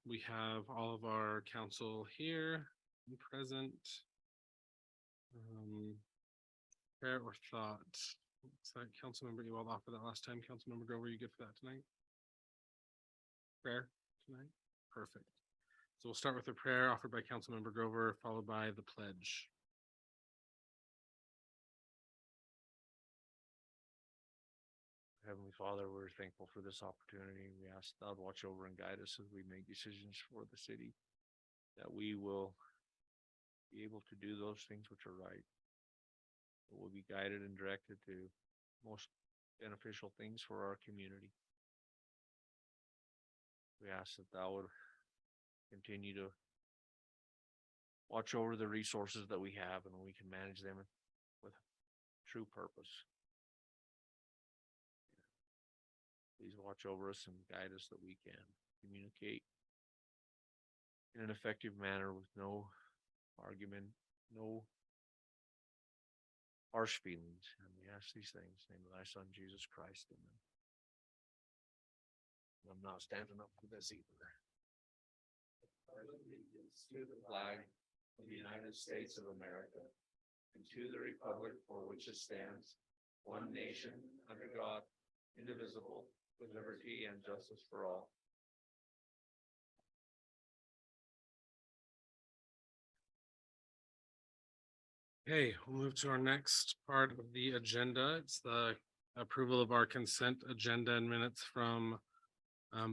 We have all of our council here and present. Prayer or thought? Looks like Councilmember Ewald offered that last time. Councilmember Grover, you good for that tonight? Prayer tonight? Perfect. So we'll start with the prayer offered by Councilmember Grover, followed by the pledge. Heavenly Father, we're thankful for this opportunity. We ask God watch over and guide us as we make decisions for the city, that we will be able to do those things which are right. That we'll be guided and directed to most beneficial things for our community. We ask that thou would continue to watch over the resources that we have and we can manage them with true purpose. Please watch over us and guide us that we can communicate in an effective manner with no argument, no harsh feelings. And we ask these things in the name of thy son, Jesus Christ. Amen. I'm not standing up for this either. Allegiance to the flag of the United States of America and to the republic for which it stands, one nation under God, indivisible, with liberty and justice for all. Okay, we'll move to our next part of the agenda. It's the approval of our consent agenda and minutes from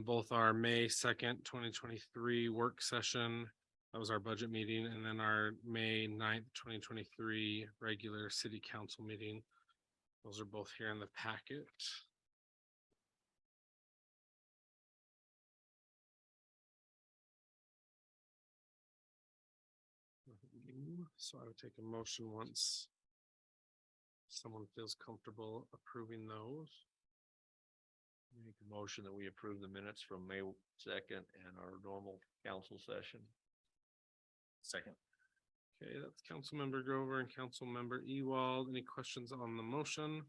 both our May 2nd, 2023 work session. That was our budget meeting, and then our May 9th, 2023 regular city council meeting. Those are both here in the packet. So I would take a motion once someone feels comfortable approving those. Make a motion that we approve the minutes from May 2nd and our normal council session. Second. Okay, that's Councilmember Grover and Councilmember Ewald. Any questions on the motion?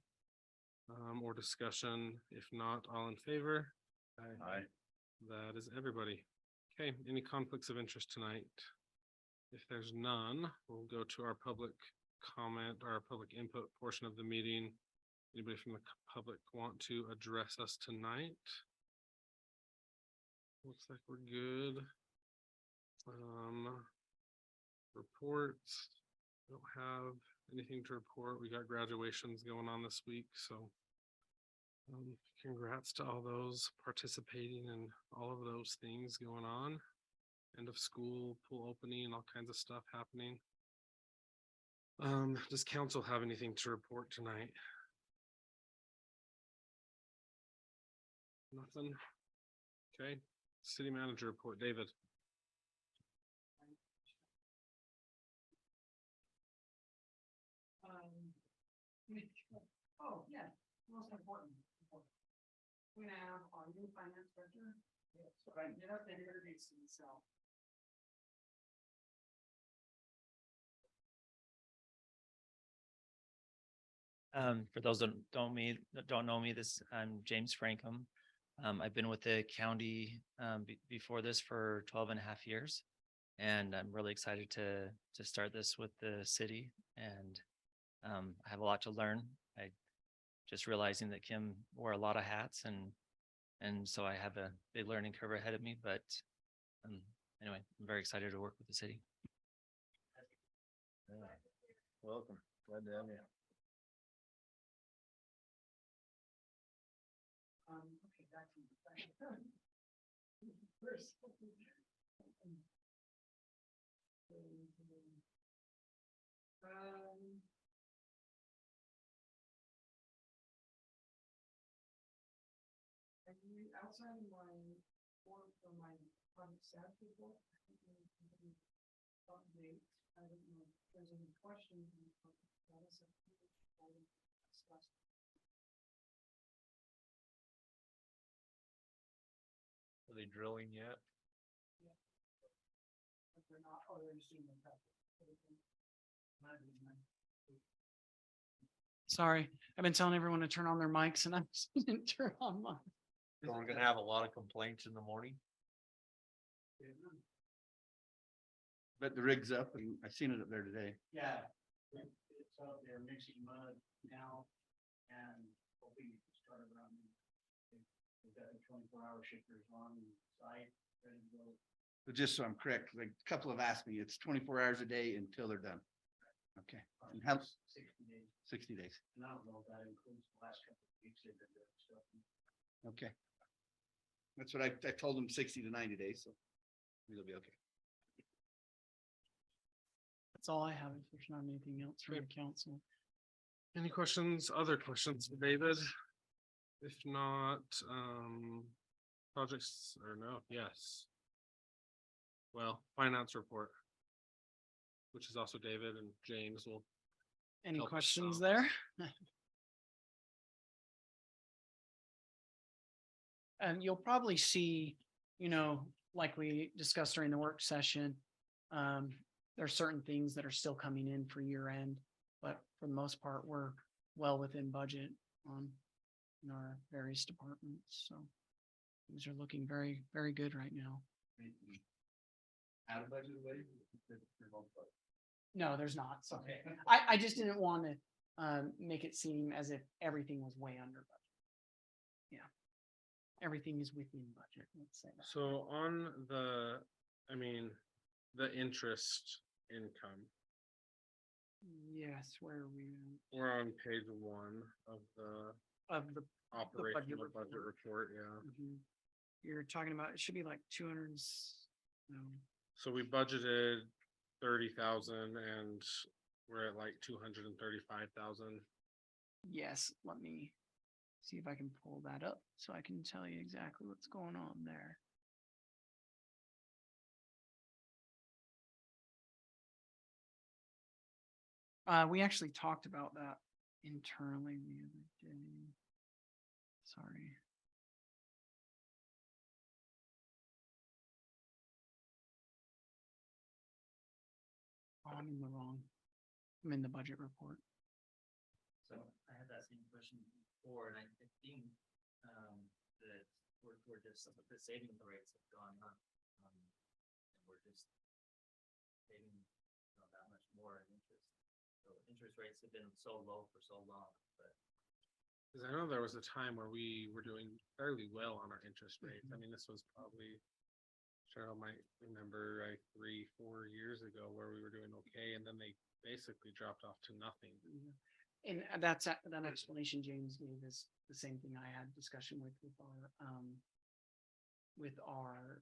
Or discussion? If not, all in favor? Aye. That is everybody. Okay, any conflicts of interest tonight? If there's none, we'll go to our public comment, our public input portion of the meeting. Anybody from the public want to address us tonight? Looks like we're good. Reports. Don't have anything to report. We got graduations going on this week, so congrats to all those participating and all of those things going on. End of school, pool opening, and all kinds of stuff happening. Does council have anything to report tonight? Nothing. Okay, city manager report, David. Oh, yeah, most important. We're gonna have our new finance director. Yes. Right, get up and introduce himself. For those that don't know me, I'm James Frankham. I've been with the county before this for 12 and a half years. And I'm really excited to start this with the city, and I have a lot to learn. I just realizing that Kim wore a lot of hats, and so I have a big learning curve ahead of me, but anyway, I'm very excited to work with the city. Yeah. Welcome. Glad to have you. Okay, back to you. First. Outside of my work for my public staff report, I think we can update. I don't know if there's any questions. Are they drilling yet? They're not, or they're assuming that. Sorry, I've been telling everyone to turn on their mics and I didn't turn on mine. So we're gonna have a lot of complaints in the morning. But the rig's up and I seen it up there today. Yeah, it's up there mixing mud now and hoping to start around. We've got 24-hour shifters on site, ready to go. But just so I'm correct, like a couple have asked me, it's 24 hours a day until they're done. Okay, and how, 60 days, 60 days, and I don't know if that includes the last couple of weeks they've been doing stuff. okay. That's what I told them 60 to 90 days, so it'll be okay. That's all I have. If there's not anything else from the council. Any questions, other questions, for David? If not, projects or no, yes. Well, finance report. Which is also David and James will, Any Help us questions out. there? And you'll probably see, like we discussed during the work session, there are certain things that are still coming in for year end, but for the most part, we're well within budget on in our various departments, so things are looking very, very good right now. Out of budget way? No, there's not. So Okay. I just didn't want to make it seem as if everything was way under budget. Yeah. Everything is within budget, let's say that. so on the, the interest income. Yes, where are we We're on page 1 of the of the operational budget budget report, yeah. mhm. You're talking about, it should be like 200, no, So we budgeted 30,000 and we're at like 235,000. yes, let me see if I can pull that up so I can tell you exactly what's going on there. We actually talked about that internally the other day. Sorry. Oh, I'm in the wrong. I'm in the budget report. So I had that same question before, and I think, that we're just, the savings rates have gone up. And we're just saving, that much more in interest. So interest rates have been so low for so long, but Cause I know there was a time where we were doing fairly well on our interest rates. I mean, this was probably, Cheryl might remember like 3-4 years ago where we were doing okay and then they basically dropped off to nothing. And that's, that explanation James gave is the same thing I had discussion with our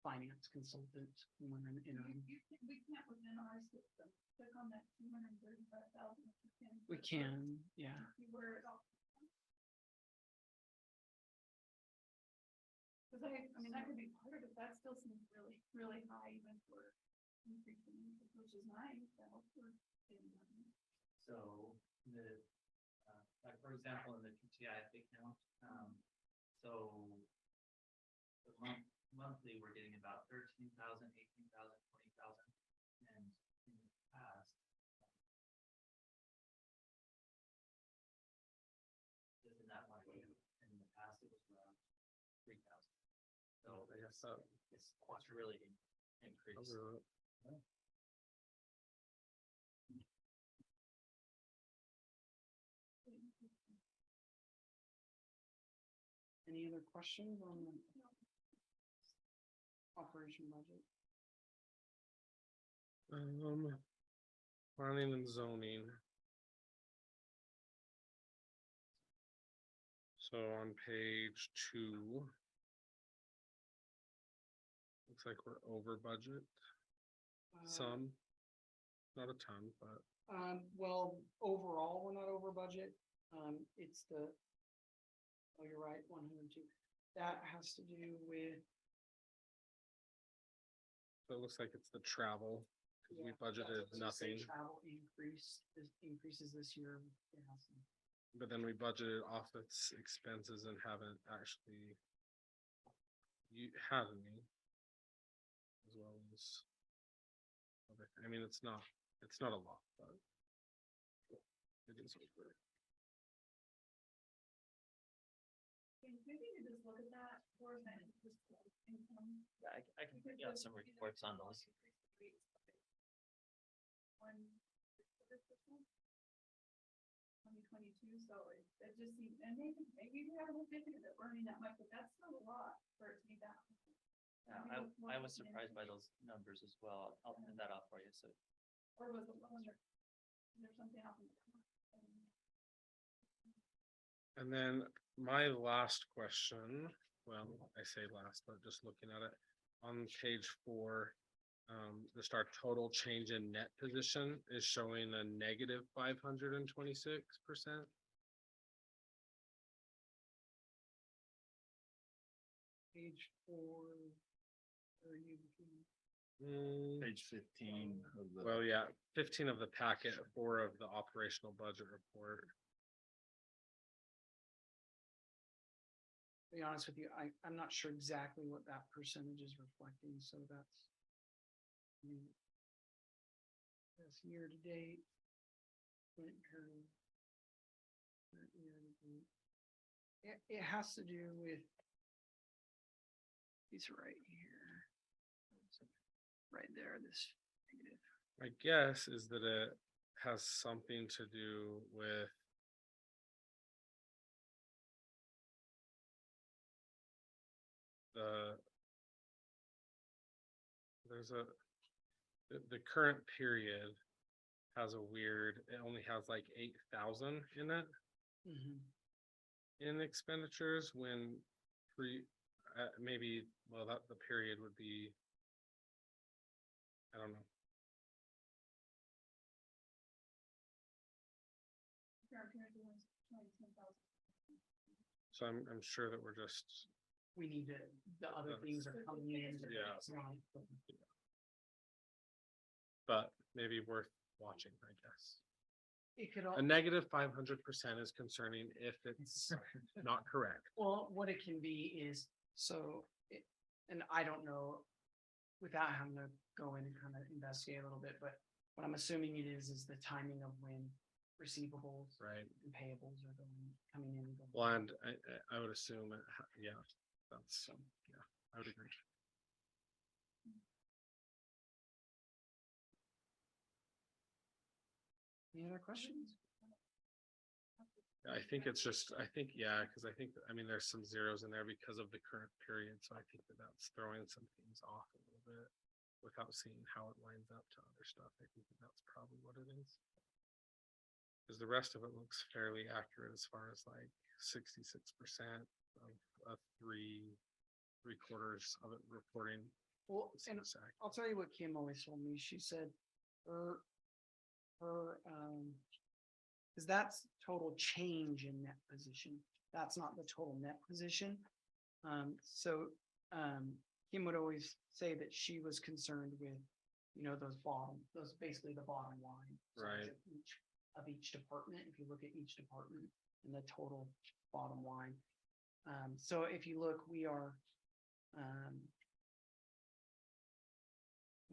finance consultant. When we're in our- We can't within our system, click on that 235,000. We can, yeah. See where it all. Cause that could be part of it, that still seems really, really high even for increasing, which is nice, that helps for saving money. so the, like, for example, in the TTIF account, so the monthly, we're getting about 13,000, 18,000, 20,000, and in the past, isn't that much, in the past, it was around 3,000. So I guess that. it's really increased. Any other questions on the operation budget? Planning and zoning. So on page 2. Looks like we're over budget, some, not a ton, but Well, overall, we're not over budget. It's the, oh, you're right, 102. That has to do with, it looks like it's the travel. Cause we yeah, budgeted that's what I was gonna say, nothing, travel increases this year. It has some. but then we budgeted office expenses and haven't actually. You had any. As well as. I mean, it's not a lot, but. It is. what it is. Maybe you just look at that for a minute, just income. Yeah, I can Yeah, some reports on those. One. 2022, so it just seems, and maybe we haven't looked into it, earning that much, but that's not a lot for it to be that. I was surprised by those numbers as well. I'll print that out for you, so. Or was it, there's something happened? And then my last question, well, I say last, but just looking at it on page 4. Just our total change in net position is showing a negative 526%. Page 4. Are you? Page 15 of the. Well, yeah, 15 of the packet, 4 of the operational budget report. To be honest with you, I'm not sure exactly what that percentage is reflecting, so that's. I mean, that's year to date. current period, current year to date. It has to do with. It's right here. Right there, this negative. My guess is that it has something to do with the current period has a weird, it only has like 8,000 in it in expenditures when maybe, well, that the period would be, I don't know. So I'm sure that we're just, We need to, the other things are coming in. Yeah. It's not- but maybe worth watching, I guess. It could, A negative 500% is concerning if it's not correct. well, what it can be is, so, and I don't know. Without having to go in and kind of investigate a little bit, but what I'm assuming it is the timing of when receivables. Right. And payables are coming in. and going Well, out. and I would assume, yeah, that's, yeah, I would agree. Any other questions? I think it's just, yeah, because I think, I mean, there's some zeros in there because of the current period, so I think that that's throwing some things off a little bit without seeing how it lines up to other stuff. I think that that's probably what it is. Because the rest of it looks fairly accurate as far as like 66% of three quarters of it reporting. Well, and seems accurate. I'll tell you what Kim always told me. She said her, because that's total change in net position. That's not the total net position. So Kim would always say that she was concerned with, those basically the bottom line. So Right. Each department, if you look at each department and the total bottom line. So if you look, we are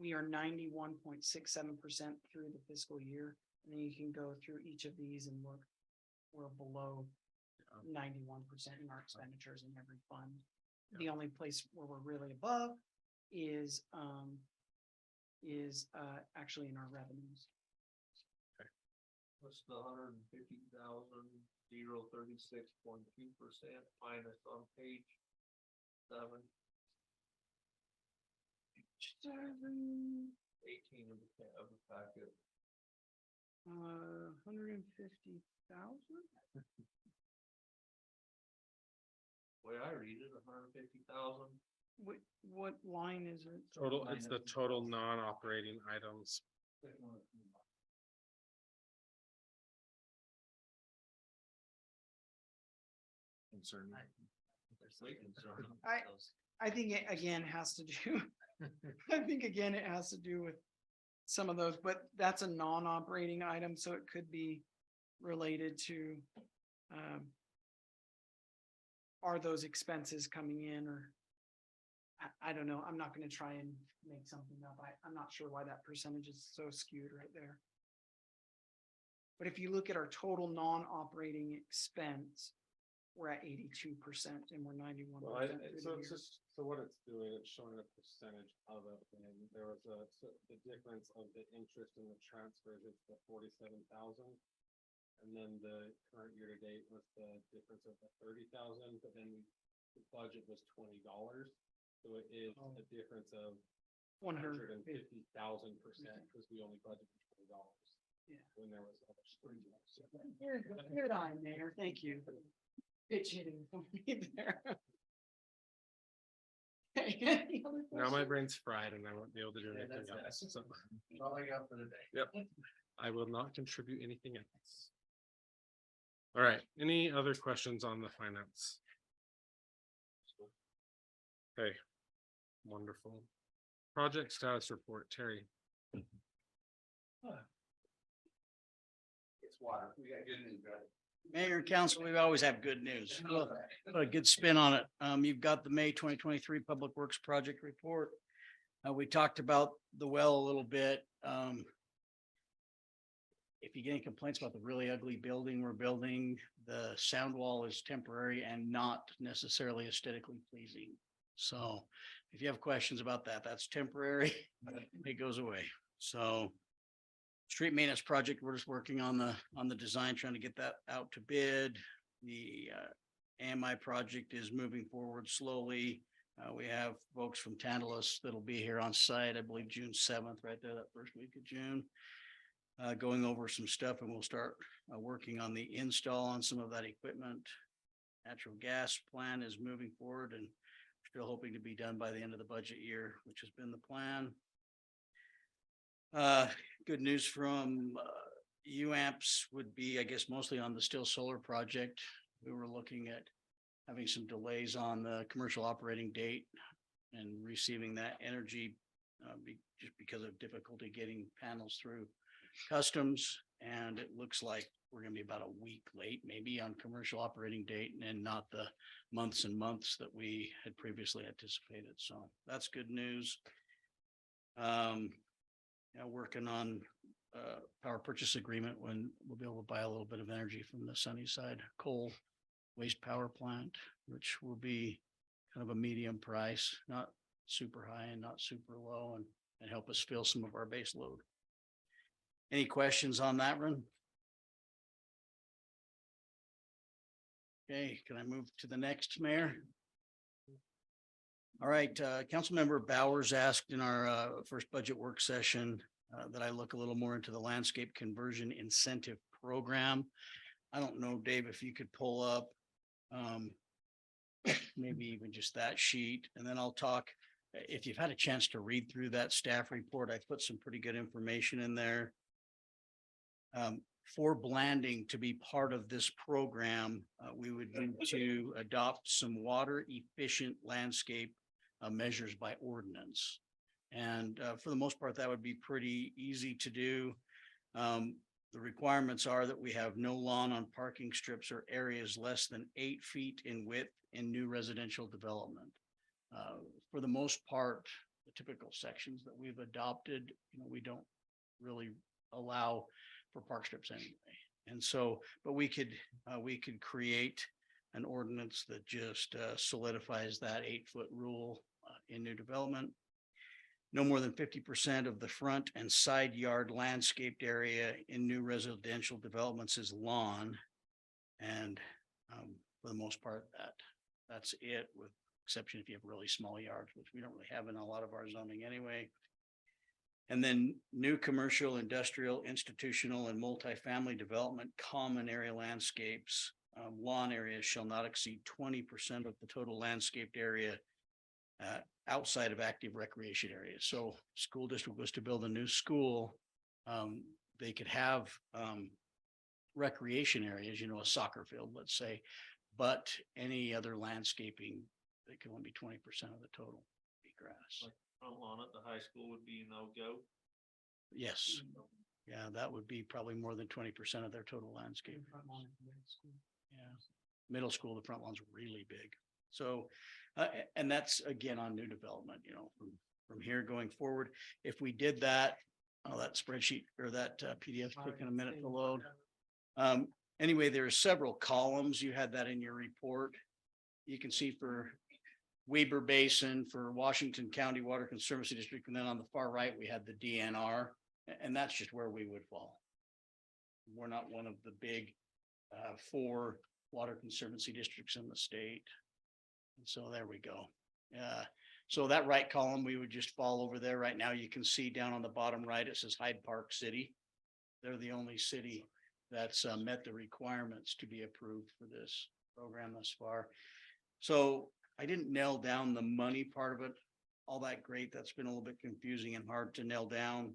91.67% through the fiscal year. And then you can go through each of these and look, we're below 91% in our expenditures in every fund. The only place where we're really above is actually in our revenues. What's the 150,000, 36.2% minus on page 7? 18 of the packet. 150,000. Way I read it, 150,000. What line is it? Total, it's the total non-operating items. Concern. I think it again has to do, I think again, it has to do with some of those, but that's a non-operating item, so it could be related to, are those expenses coming in or I don't know. I'm not going to try and make something up. I'm not sure why that percentage is so skewed right there. But if you look at our total non-operating expense, we're at 82% and we're 91%. Well, so it's just, so what it's doing, it's showing a percentage of it, and there was the difference of the interest in the transfers, it's the 47,000. And then the current year to date was the difference of the 30,000, but then the budget was $20. So it is a difference of 150. 150,000%, because we only budgeted $20. Yeah. When there was other streams. Good eye, Mayor. Thank you. Pitch hitting for me there. Okay, any other Now my questions? brain's fried and I won't be able to do Yeah, anything that's- else. So That's all I got for today. Yep. I will not contribute anything else. All right, any other questions on the finance? Okay, wonderful. Project status report, Terry. It's water. We got good news, brother. Mayor and council, we always have good news. Well, put a good spin on it. You've got the May 2023 Public Works Project Report. We talked about the well a little bit. If you get any complaints about the really ugly building we're building, the sound wall is temporary and not necessarily aesthetically pleasing. So if you have questions about that, that's temporary. It goes away. So street maintenance project, we're just working on the design, trying to get that out to bid. The AMI project is moving forward slowly. We have folks from Tantalus that'll be here on site, I believe June 7th, right there, that first week of June. Going over some stuff, and we'll start working on the install on some of that equipment. Natural gas plan is moving forward and still hoping to be done by the end of the budget year, which has been the plan. Good news from UAMPS would be, I guess, mostly on the Still Solar project. We were looking at having some delays on the commercial operating date and receiving that energy just because of difficulty getting panels through customs. And it looks like we're gonna be about a week late, maybe on commercial operating date, and not the months and months that we had previously anticipated. So that's good news. Working on power purchase agreement when we'll be able to buy a little bit of energy from the Sunnyside coal waste power plant, which will be kind of a medium price, not super high and not super low, and help us fill some of our base load. Any questions on that one? Okay, can I move to the next, Mayor? All right, Councilmember Bowers asked in our first budget work session that I look a little more into the landscape conversion incentive program. I don't know, Dave, if you could pull up maybe even just that sheet, and then I'll talk. If you've had a chance to read through that staff report, I put some pretty good information in there. For Blanding to be part of this program, we would need to adopt some water efficient landscape measures by ordinance. And for the most part, that would be pretty easy to do. The requirements are that we have no lawn on parking strips or areas less than 8 feet in width in new residential development. For the most part, the typical sections that we've adopted, we don't really allow for park strips anyway. And so, but we could create an ordinance that just solidifies that 8-foot rule in new development. No more than 50% of the front and side yard landscaped area in new residential developments is lawn. And for the most part, that's it, with exception if you have really small yards, which we don't really have in a lot of our zoning anyway. And then new commercial, industrial, institutional, and multifamily development, common area landscapes, lawn areas shall not exceed 20% of the total landscaped area outside of active recreation areas. So school district was to build a new school, they could have recreation areas, a soccer field, let's say, but any other landscaping, they can only be 20% of the total be grass. Front lawn at the high school would be no-go. Yes. Yeah, that would be probably more than 20% of their total landscape. Yeah, middle school, the front lawn's really big. So, and that's again on new development, from here going forward. If we did that, that spreadsheet or that PDF taking a minute to load. Anyway, there are several columns. You had that in your report. You can see for Weber Basin, for Washington County Water Conservancy District, and then on the far right, we had the DNR, and that's just where we would fall. We're not one of the big 4 water conservancy districts in the state. And so there we go. So that right column, we would just fall over there. Right now, you can see down on the bottom right, it says Hyde Park City. They're the only city that's met the requirements to be approved for this program thus far. So I didn't nail down the money part of it all that great. That's been a little bit confusing and hard to nail down.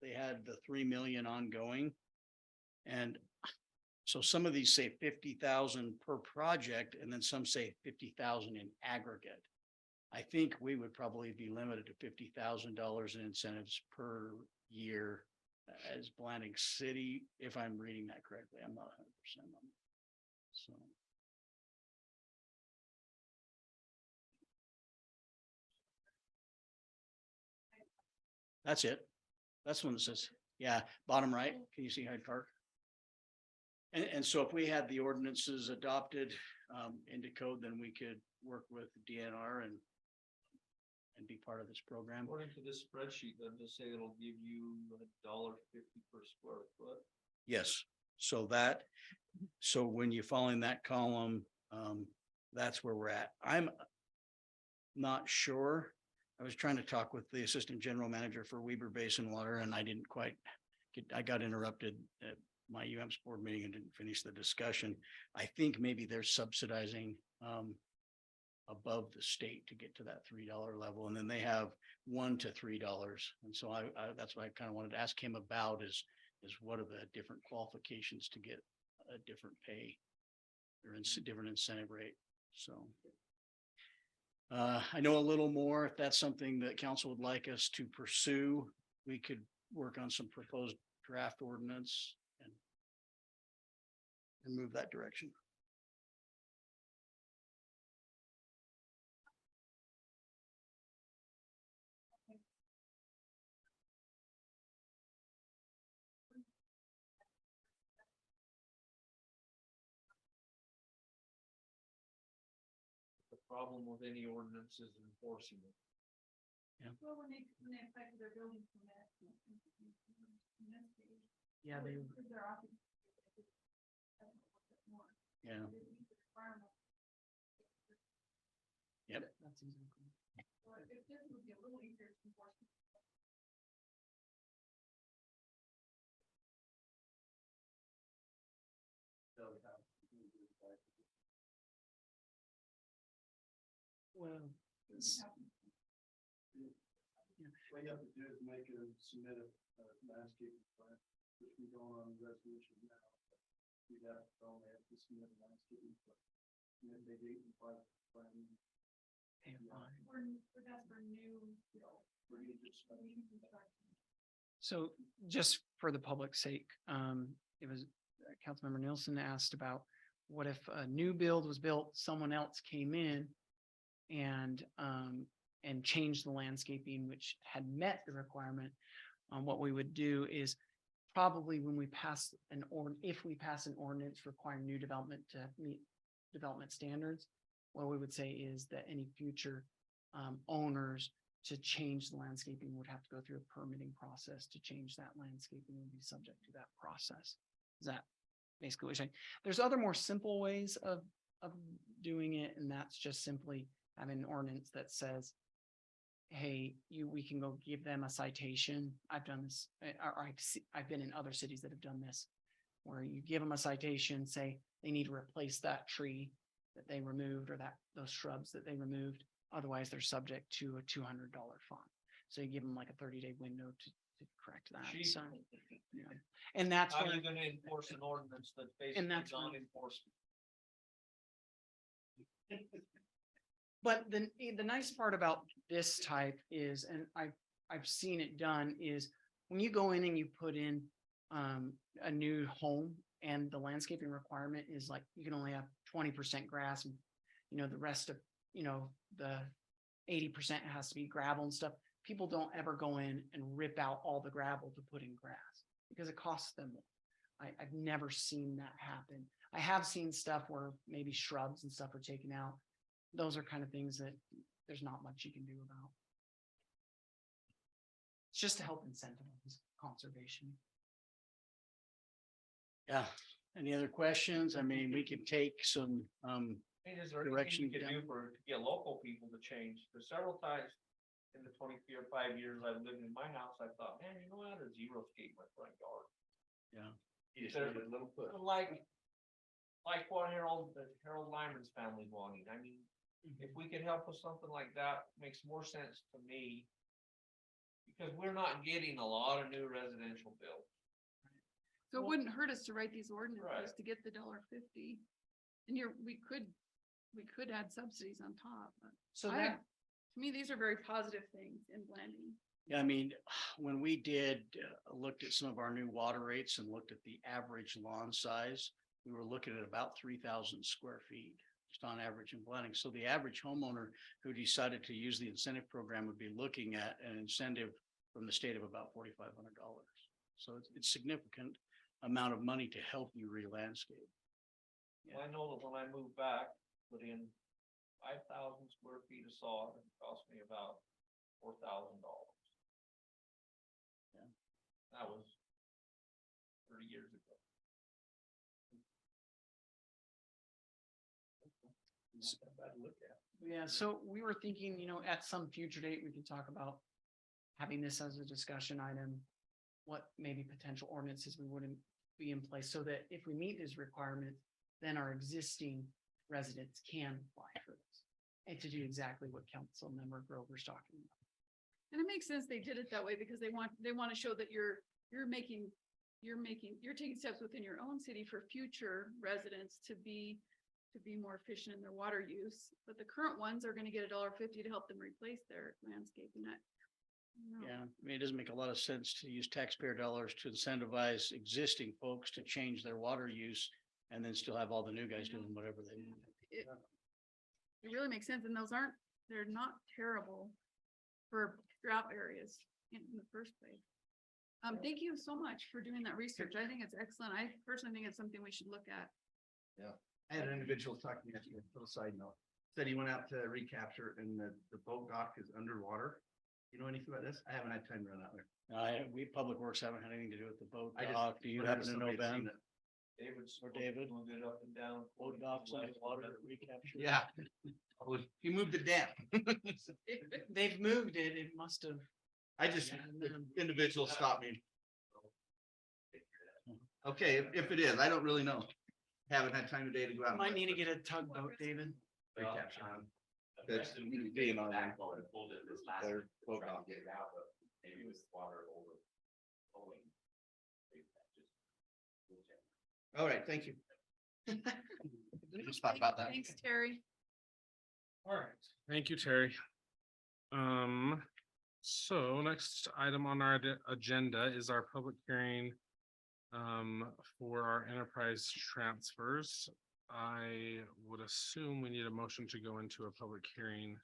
They had the 3 million ongoing. And so some of these say 50,000 per project, and then some say 50,000 in aggregate. I think we would probably be limited to $50,000 in incentives per year as Blanding City, if I'm reading that correctly. I'm not 100% on it. So. That's it. That's the one that says, yeah, bottom right. Can you see Hyde Park? And so if we had the ordinances adopted into code, then we could work with DNR and be part of this program. According to this spreadsheet, doesn't it say it'll give you $1.50 per square foot? Yes, so when you fall in that column, that's where we're at. I'm not sure. I was trying to talk with the assistant general manager for Weber Basin Water, and I didn't quite I got interrupted at my UAMPS board meeting and didn't finish the discussion. I think maybe they're subsidizing above the state to get to that $3 level, and then they have $1 to $3. And so I that's what I kind of wanted to ask him about is what are the different qualifications to get a different pay or different incentive rate. So I know a little more. If that's something that council would like us to pursue, we could work on some proposed draft ordinance and move that direction. The problem with any ordinance is enforcing it. Well, when they affect their building permit. Yeah, they, They're often. Yeah. Yep. that's exactly. Well, if this would be a little easier to enforce. Well, What you have to do is submit a landscape plan, which we don't on the resolution now. You'd have to only have to submit a landscaping plan. And then they date and plan. For that's for new, For new construction. so just for the public's sake, it was Councilmember Nielsen asked about what if a new build was built, someone else came in and changed the landscaping, which had met the requirement. What we would do is probably when we pass if we pass an ordinance requiring new development to meet development standards, what we would say is that any future owners to change the landscaping would have to go through a permitting process to change that landscaping and be subject to that process. Is that basically what you're saying? There's other more simple ways of doing it, and that's just simply having an ordinance that says, hey, we can go give them a citation. I've done this, or I've been in other cities that have done this, where you give them a citation, say they need to replace that tree that they removed or those shrubs that they removed. Otherwise, they're subject to a $200 fine. So you give them like a 30-day window to correct that. Cheap. So, yeah. And that's How where, are you gonna enforce an ordinance that's basically that's where- non-enforceable? but the nice part about this type is, and I've seen it done, is when you go in and you put in a new home and the landscaping requirement is like, you can only have 20% grass and, the rest of, the 80% has to be gravel and stuff. People don't ever go in and rip out all the gravel to put in grass because it costs them more. I've never seen that happen. I have seen stuff where maybe shrubs and stuff are taken out. Those are kind of things that there's not much you can do about. It's just to help incentivize conservation. Yeah, any other questions? I mean, we could take some, Hey, is there Direction anything you can do down. for, to get local people to change? Because several times in the 5 years I've lived in my house, I thought, man, you know what, a zero skate in my front yard. yeah, You just need a little foot. Like what Harold Lyman's family wanting. I mean, if we could help with something like that, makes more sense to me. Because we're not getting a lot of new residential built. So it wouldn't hurt us to write these ordinances Right. to get the $1.50. And we could add subsidies on top, but So I, that, to me, these are very positive things in blending. yeah, I mean, when we did, looked at some of our new water rates and looked at the average lawn size, we were looking at about 3,000 square feet, just on average in blending. So the average homeowner who decided to use the incentive program would be looking at an incentive from the state of about $4,500. So it's significant amount of money to help you re-landscape. Well, I know that when I moved back, put in 5,000 square feet of sod, it cost me about $4,000. Yeah. That was 30 years ago. Not that bad to look at. yeah, so we were thinking, at some future date, we can talk about having this as a discussion item. What maybe potential ordinances we wouldn't be in place so that if we meet these requirements, then our existing residents can apply for this. And to do exactly what Council Member Grover's talking about. And it makes sense they did it that way because they want to show that you're taking steps within your own city for future residents to be more efficient in their water use. But the current ones are gonna get $1.50 to help them replace their landscaping. Yeah, I mean, it doesn't make a lot of sense to use taxpayer dollars to incentivize existing folks to change their water use and then still have all the new guys doing whatever they want. It really makes sense, and they're not terrible for drought areas in the first place. Thank you so much for doing that research. I think it's excellent. I personally think it's something we should look at. I had an individual talk to me yesterday, little side note, said he went out to recapture and the boat dock is underwater. You know anything about this? I haven't had time to run out there. We, Public Works haven't had anything to do with the boat I just dock. Do you wondered if happen to know, somebody had seen Ben? it. David. David? Moved it up and down. Boat docks underwater recapture? Yeah. He moved it down. They've moved it, it must have. I just, the individual stopped me. Okay, if it is, I don't really know. Haven't had time today to go out. and Might look, need to but get a tugboat, David. recapture. That's being on there. Their boat dock. Maybe it was water overflowing. All right, thank you. Just thought about that. Thanks, Terry. All right. Thank you, Terry. So next item on our agenda is our public hearing for our enterprise transfers. I would assume we need a motion to go into a public hearing.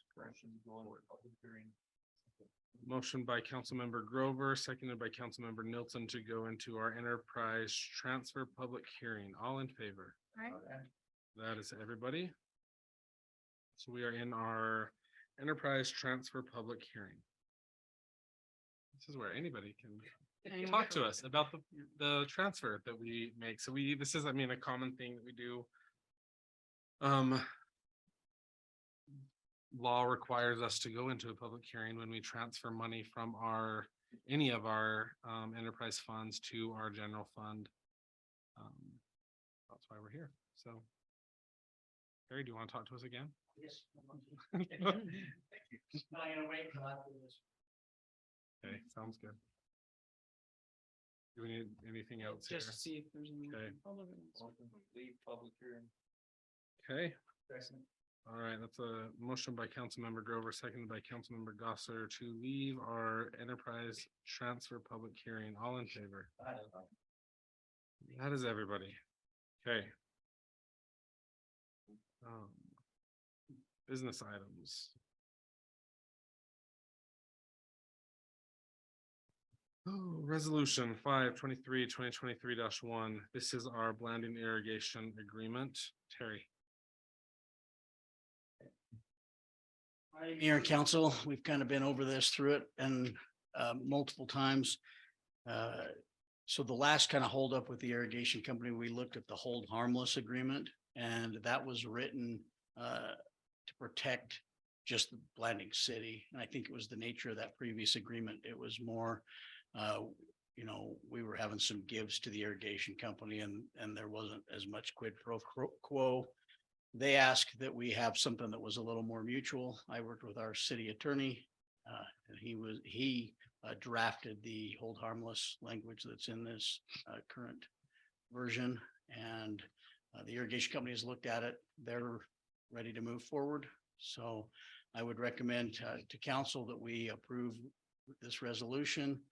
Motion by Councilmember Grover, seconded by Councilmember Nilsson to go into our enterprise transfer public hearing. All in favor? Right? That is everybody. So we are in our enterprise transfer public hearing. This is where anybody can talk to us about the transfer that we make. So this is, a common thing that we do. Law requires us to go into a public hearing when we transfer money from any of our enterprise funds to our general fund. That's why we're here. So. Terry, do you want to talk to us again? Yes. Not gonna wait till after this. Okay, sounds good. Do we need anything else here? Just to see if there's any. Okay. Leave public hearing. Okay. All right, that's a motion by Councilmember Grover, seconded by Councilmember Gosser to leave our enterprise transfer public hearing. All in favor? That is everybody. Okay. Business items. Resolution 5/23/2023 This is our Blanding irrigation agreement. Terry. Mayor and council, we've kind of been over this through it and multiple times. So the last kind of holdup with the irrigation company, we looked at the hold harmless agreement, and that was written to protect just the Blanding City. And I think it was the nature of that previous agreement. It was more, we were having some gives to the irrigation company, and there wasn't as much quid pro quo. They asked that we have something that was a little more mutual. I worked with our city attorney, and he drafted the hold harmless language that's in this current version. And the irrigation company has looked at it. They're ready to move forward. So I would recommend to council that we approve this resolution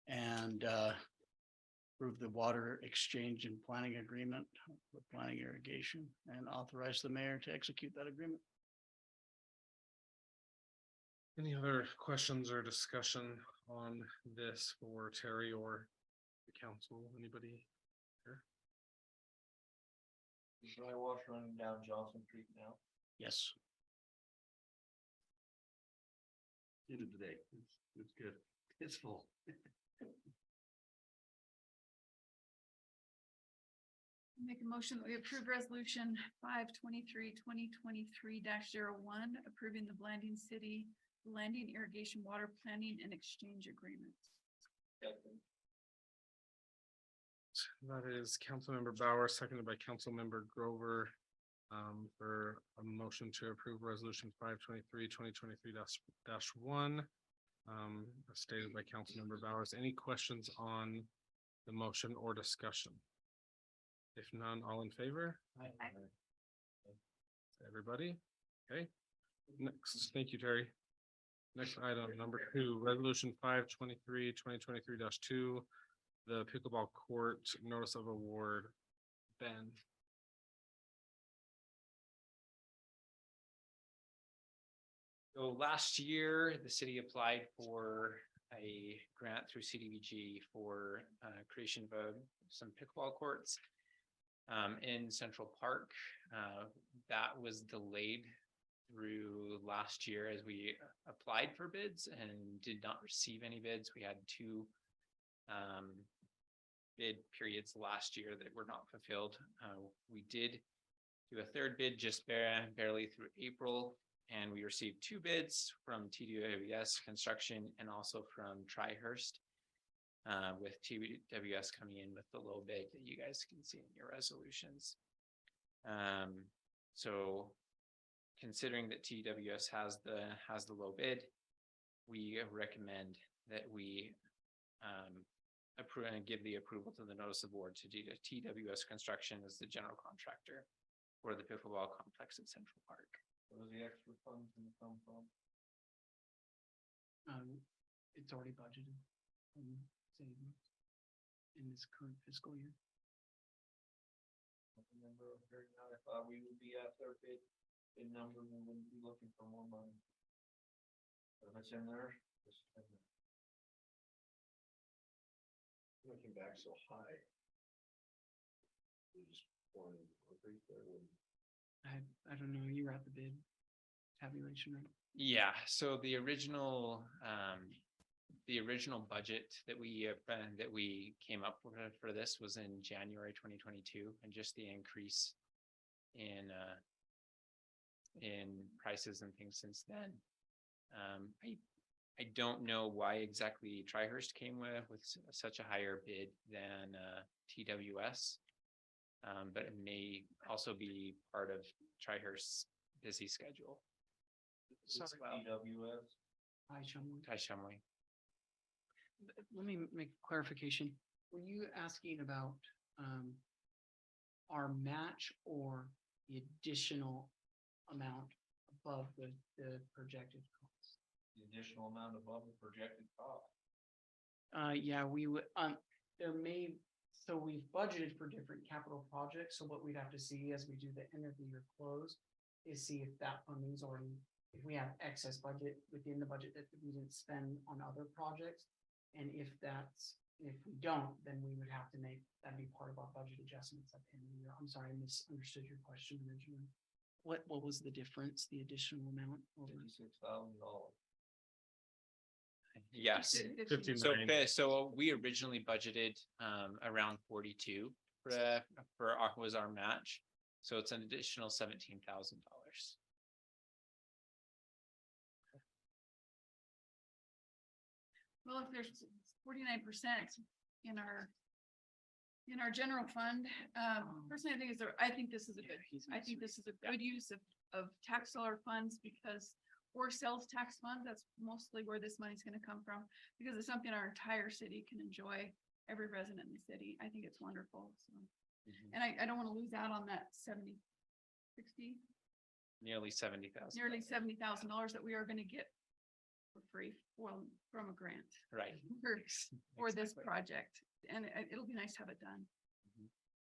and approve the water exchange and planning agreement with planning irrigation and authorize the mayor to execute that agreement. Any other questions or discussion on this for Terry or the council? Anybody? Dry wash running down Johnson Street now. Yes. Did it today. It's good. It's full. Make a motion that we approve resolution 5/23/2023-01, approving the Blanding City Landing Irrigation Water Planning and Exchange Agreement. That is Councilmember Bauer, seconded by Councilmember Grover. For a motion to approve resolution 5/23/2023-1. As stated by Councilmember Bowers. Any questions on the motion or discussion? If none, all in favor? Everybody? Okay. Next, thank you, Terry. Next item, number 2, resolution 5/23/2023-2. The pickleball court notice of award. Ben. So last year, the city applied for a grant through CDBG for creation of some pickleball courts in Central Park. That was delayed through last year as we applied for bids and did not receive any bids. We had 2 bid periods last year that were not fulfilled. We did do a 3rd bid just barely through April. And we received 2 bids from TWS Construction and also from TriHurst, with TWS coming in with the low bid that you guys can see in your resolutions. So considering that TWS has the low bid, we recommend that we approve and give the approval to the notice of award to TWS Construction as the general contractor for the pickleball complex at Central Park. Where the extra funds gonna come from? It's already budgeted savings in this current fiscal year. I remember hearing that. I thought we would be at their bid number and we wouldn't be looking for more money. If it's in there, it's in there. Looking back so high. We just pouring in concrete there when I don't know, you were at the bid tabulation, right? Yeah, so the original budget that we came up with for this was in January 2022, and just the increase in prices and things since then. I don't know why exactly TriHurst came with such a higher bid than TWS. But it may also be part of TriHurst's busy schedule. It's TWS. Hi, Shumway. Ty Shumway. Let me make clarification. Were you asking about our match or the additional amount above the projected cost? The additional amount above the projected cost. Yeah, we would, so we've budgeted for different capital projects, so what we'd have to see as we do the end of the year close is see if that funding is already, if we have excess budget within the budget that we didn't spend on other projects, And if we don't, then we would have to that'd be part of our budget adjustments at the end of the year. I'm sorry, I misunderstood your question originally. What was the difference, the additional amount? $56,000. Yes. 59. So we originally budgeted around 42 was our match. So it's an additional $17,000. Well, if there's 49% in our general fund, personally, I think this is a good use of tax dollar funds because or sales tax fund, that's mostly where this money's gonna come from, because it's something our entire city can enjoy, every resident in the city. I think it's wonderful, so. And I don't wanna lose out on that 60, Nearly 70,000. nearly $70,000 that we are gonna get for free, from a grant Right. for this project, and it'll be nice to have it done. Mhm.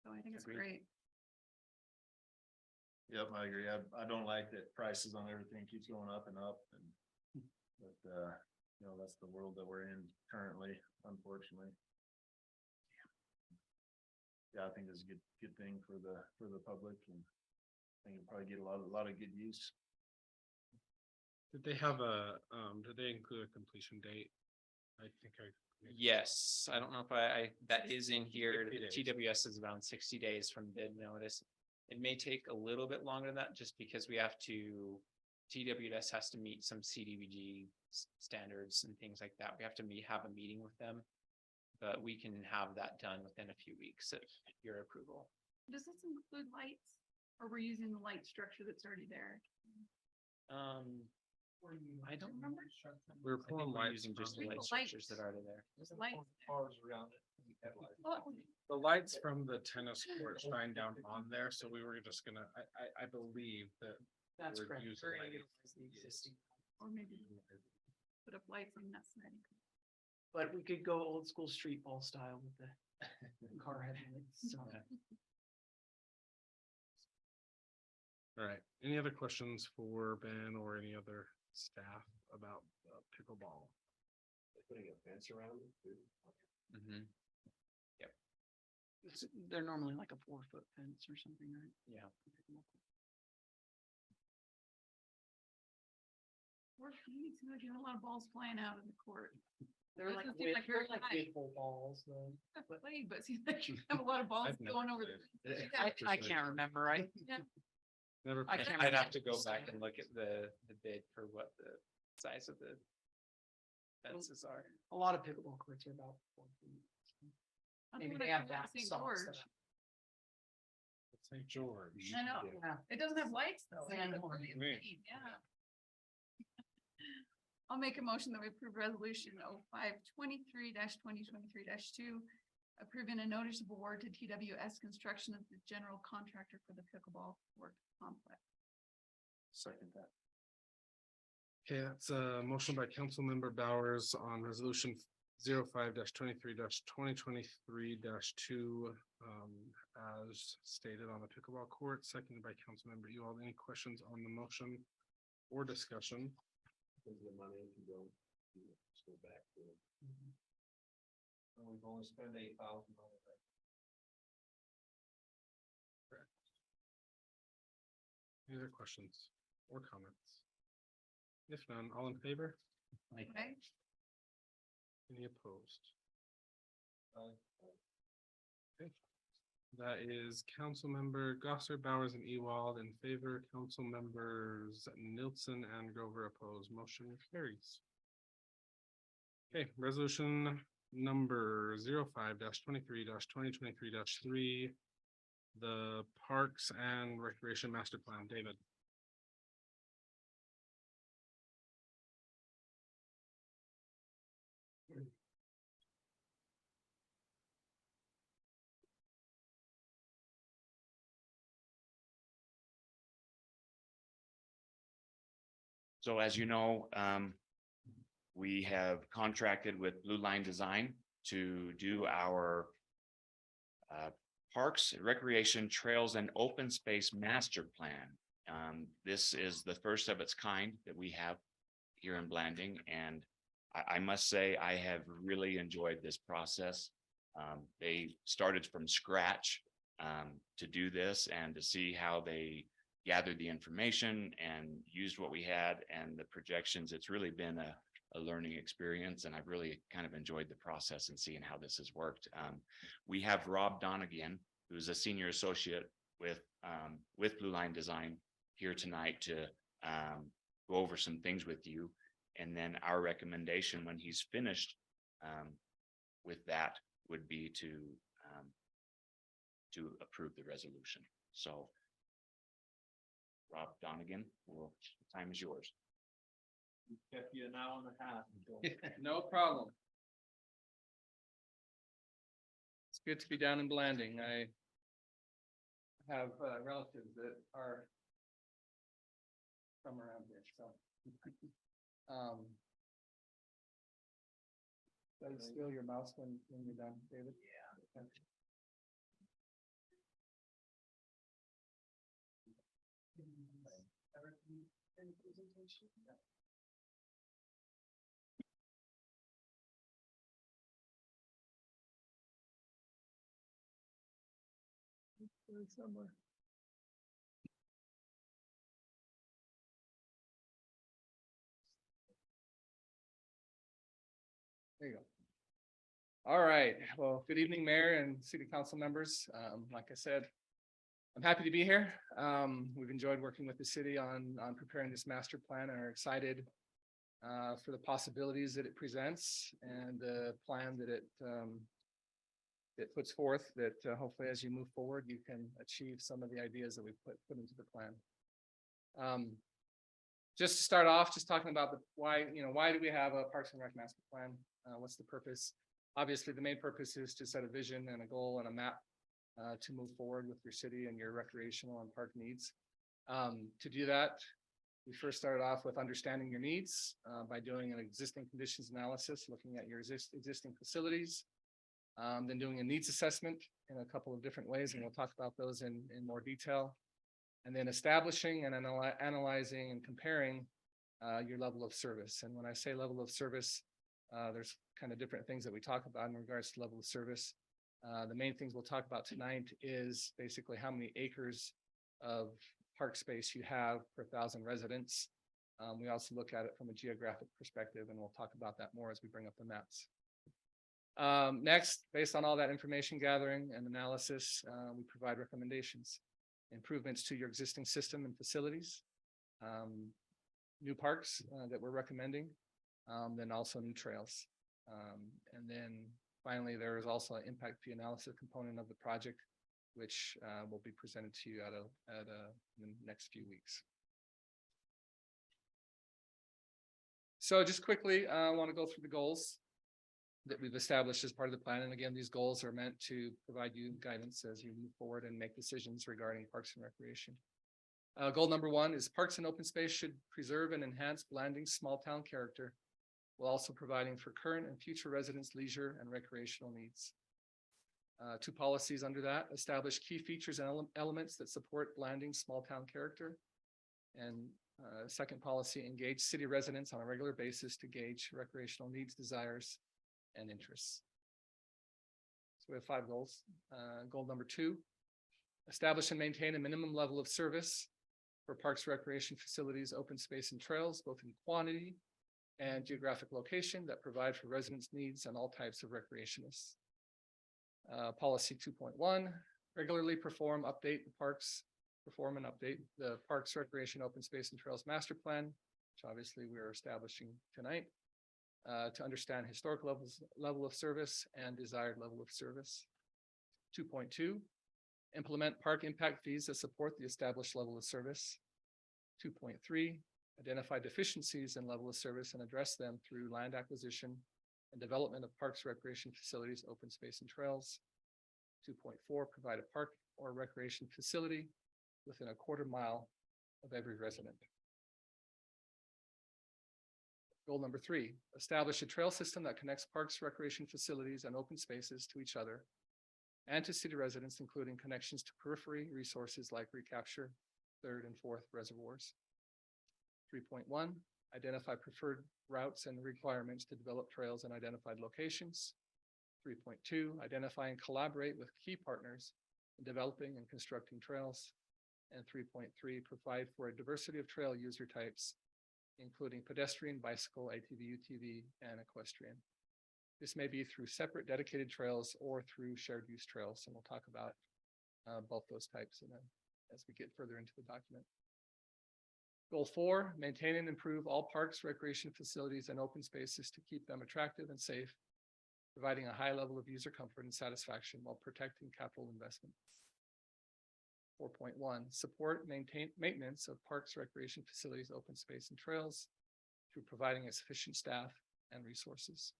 So I think it's Agreed. great. Yep, I agree. I don't like that prices on everything keeps going up and up and, but, you know, that's the world that we're in currently, unfortunately. Yeah, I think it's a good thing for the public and I think you'll probably get a lot of good use. Did they have did they include a completion date? I think Yes, I don't know if that is in here. 60 The days. TWS is around 60 days from bid notice. It may take a little bit longer than that just because TWS has to meet some CDBG standards and things like that. We have to have a meeting with them. But we can have that done within a few weeks of your approval. Does this include lights, or we're using the light structure that's already there? I don't remember. we're I think pulling we're lights using just from- the light Lights. structures that are there. There's lights. Cars around it. Oh, The lights from the tennis court shine down on there, so we were just gonna, I believe that. That's we're correct. using We're gonna lighting. utilize the existing. or maybe put up lights on that side. But we could go old school street ball style with the car headlights, so. All right, any other questions for Ben or any other staff about pickleball? Putting a fence around it too. Mhm. They're normally like a 4-foot fence or something, right? Yeah. Or it seems like you have a lot of balls flying out in the court. They're like, Doesn't seem like very high. wiffle balls though. I've played, but it seems like you have a lot of balls I've never going over played. the. I can't remember. Never. I played. can't I'd remember. have to go back and look at the bid for what the size of the fences are. A lot of pickleball courts are about 4 feet. I'm Maybe going they have to that St. soft George. setup. St. George. I know, Yeah. it doesn't have lights though. I know. It's really Right. neat, yeah. I'll make a motion that we approve resolution 0523-2023-2, approving a notice of award to TWS Construction as the general contractor for the pickleball court complex. Second that. Okay, that's a motion by Councilmember Bowers on resolution 05-23-2023-2. As stated on the pickleball court, seconded by Councilmember Ewald. Any questions on the motion or discussion? Because the money can go, just go back to it. And we've only spent $8,000 on it. Any other questions or comments? If none, all in favor? Okay, Any opposed? Okay. That is Councilmember Gosser, Bowers and Ewald in favor, Council Members Nilsson and Grover opposed, motion carries. Okay, resolution number 05-23-2023-3. The Parks and Recreation Master Plan, David. So as you know, we have contracted with Blue Line Design to do our Parks, Recreation, Trails and Open Space Master Plan. This is the first of its kind that we have here in Blanding, and I must say, I have really enjoyed this process. They started from scratch to do this and to see how they gathered the information and used what we had and the projections. It's really been a learning experience, and I've really kind of enjoyed the process and seeing how this has worked. We have Rob Donegan, who's a senior associate with Blue Line Design here tonight to go over some things with you. And then our recommendation when he's finished with that would be to approve the resolution. So Rob Donegan, well, the time is yours. Kept you an hour and a half. No problem. It's good to be down in Blanding. I have relatives that are from around here, so. Does it steal your mouse when you're done, David? Yeah. Somewhere. There you go. All right. Well, good evening, Mayor and City Council members. Like I said, I'm happy to be here. We've enjoyed working with the city on preparing this master plan and are excited for the possibilities that it presents and the plan that it puts forth, that hopefully as you move forward, you can achieve some of the ideas that we've put into the plan. Just to start off, just talking about why do we have a Parks and Rec master plan? What's the purpose? Obviously, the main purpose is to set a vision and a goal and a map to move forward with your city and your recreational and park needs. To do that, we first started off with understanding your needs by doing an existing conditions analysis, looking at your existing facilities, then doing a needs assessment in a couple of different ways, and we'll talk about those in more detail. And then establishing and analyzing and comparing your level of service. And when I say level of service, there's kind of different things that we talk about in regards to level of service. The main things we'll talk about tonight is basically how many acres of park space you have per 1,000 residents. We also look at it from a geographic perspective, and we'll talk about that more as we bring up the maps. Next, based on all that information gathering and analysis, we provide recommendations, improvements to your existing system and facilities, new parks that we're recommending, then also new trails. And then finally, there is also an impact fee analysis component of the project, which will be presented to you in the next few weeks. So just quickly, I want to go through the goals that we've established as part of the plan. And again, these goals are meant to provide you guidance as you move forward and make decisions regarding parks and recreation. Goal number 1 is parks and open space should preserve and enhance Blanding's small town character, while also providing for current and future residents' leisure and recreational needs. 2 policies under that: establish key features and elements that support Blanding's small town character. And second policy, engage city residents on a regular basis to gauge recreational needs, desires, and interests. So we have 5 goals. Goal number 2, establish and maintain a minimum level of service for parks, recreation facilities, open space, and trails, both in quantity and geographic location, that provide for residents' needs and all types of recreationists. Policy 2.1, regularly perform and update the Parks, Recreation, Open Space, and Trails Master Plan, which obviously we're establishing tonight, to understand historic level of service and desired level of service. 2.2, implement park impact fees that support the established level of service. 2.3, identify deficiencies in level of service and address them through land acquisition and development of parks, recreation facilities, open space, and trails. 2.4, provide a park or recreation facility within a 1/4 mile of every resident. Goal number 3, establish a trail system that connects parks, recreation facilities, and open spaces to each other and to city residents, including connections to periphery resources like recapture, 3rd and 4th reservoirs. 3.1, identify preferred routes and requirements to develop trails in identified locations. 3.2, identify and collaborate with key partners in developing and constructing trails. And 3.3, provide for a diversity of trail user types, including pedestrian, bicycle, ATV, UTV, and equestrian. This may be through separate dedicated trails or through shared use trails, and we'll talk about both those types as we get further into the document. Goal 4, maintain and improve all parks, recreation facilities, and open spaces to keep them attractive and safe, providing a high level of user comfort and satisfaction while protecting capital investment. 4.1, support, maintenance of parks, recreation facilities, open space, and trails through providing a sufficient staff and resources.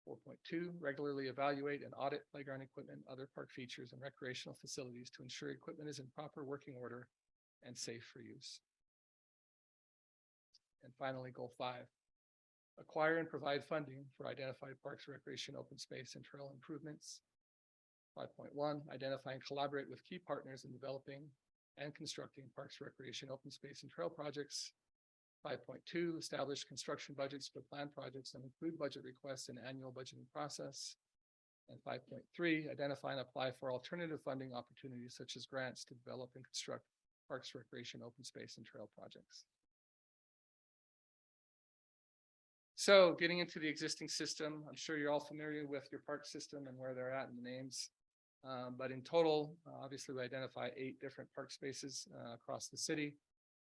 4.2, regularly evaluate and audit playground equipment, other park features, and recreational facilities to ensure equipment is in proper working order and safe for use. And finally, goal 5, acquire and provide funding for identified parks, recreation, open space, and trail improvements. 5.1, identify and collaborate with key partners in developing and constructing parks, recreation, open space, and trail projects. 5.2, establish construction budgets for planned projects and include budget requests in annual budgeting process. And 5.3, identify and apply for alternative funding opportunities such as grants to develop and construct parks, recreation, open space, and trail projects. So getting into the existing system, I'm sure you're all familiar with your park system and where they're at in the names. But in total, obviously we identify 8 different park spaces across the city.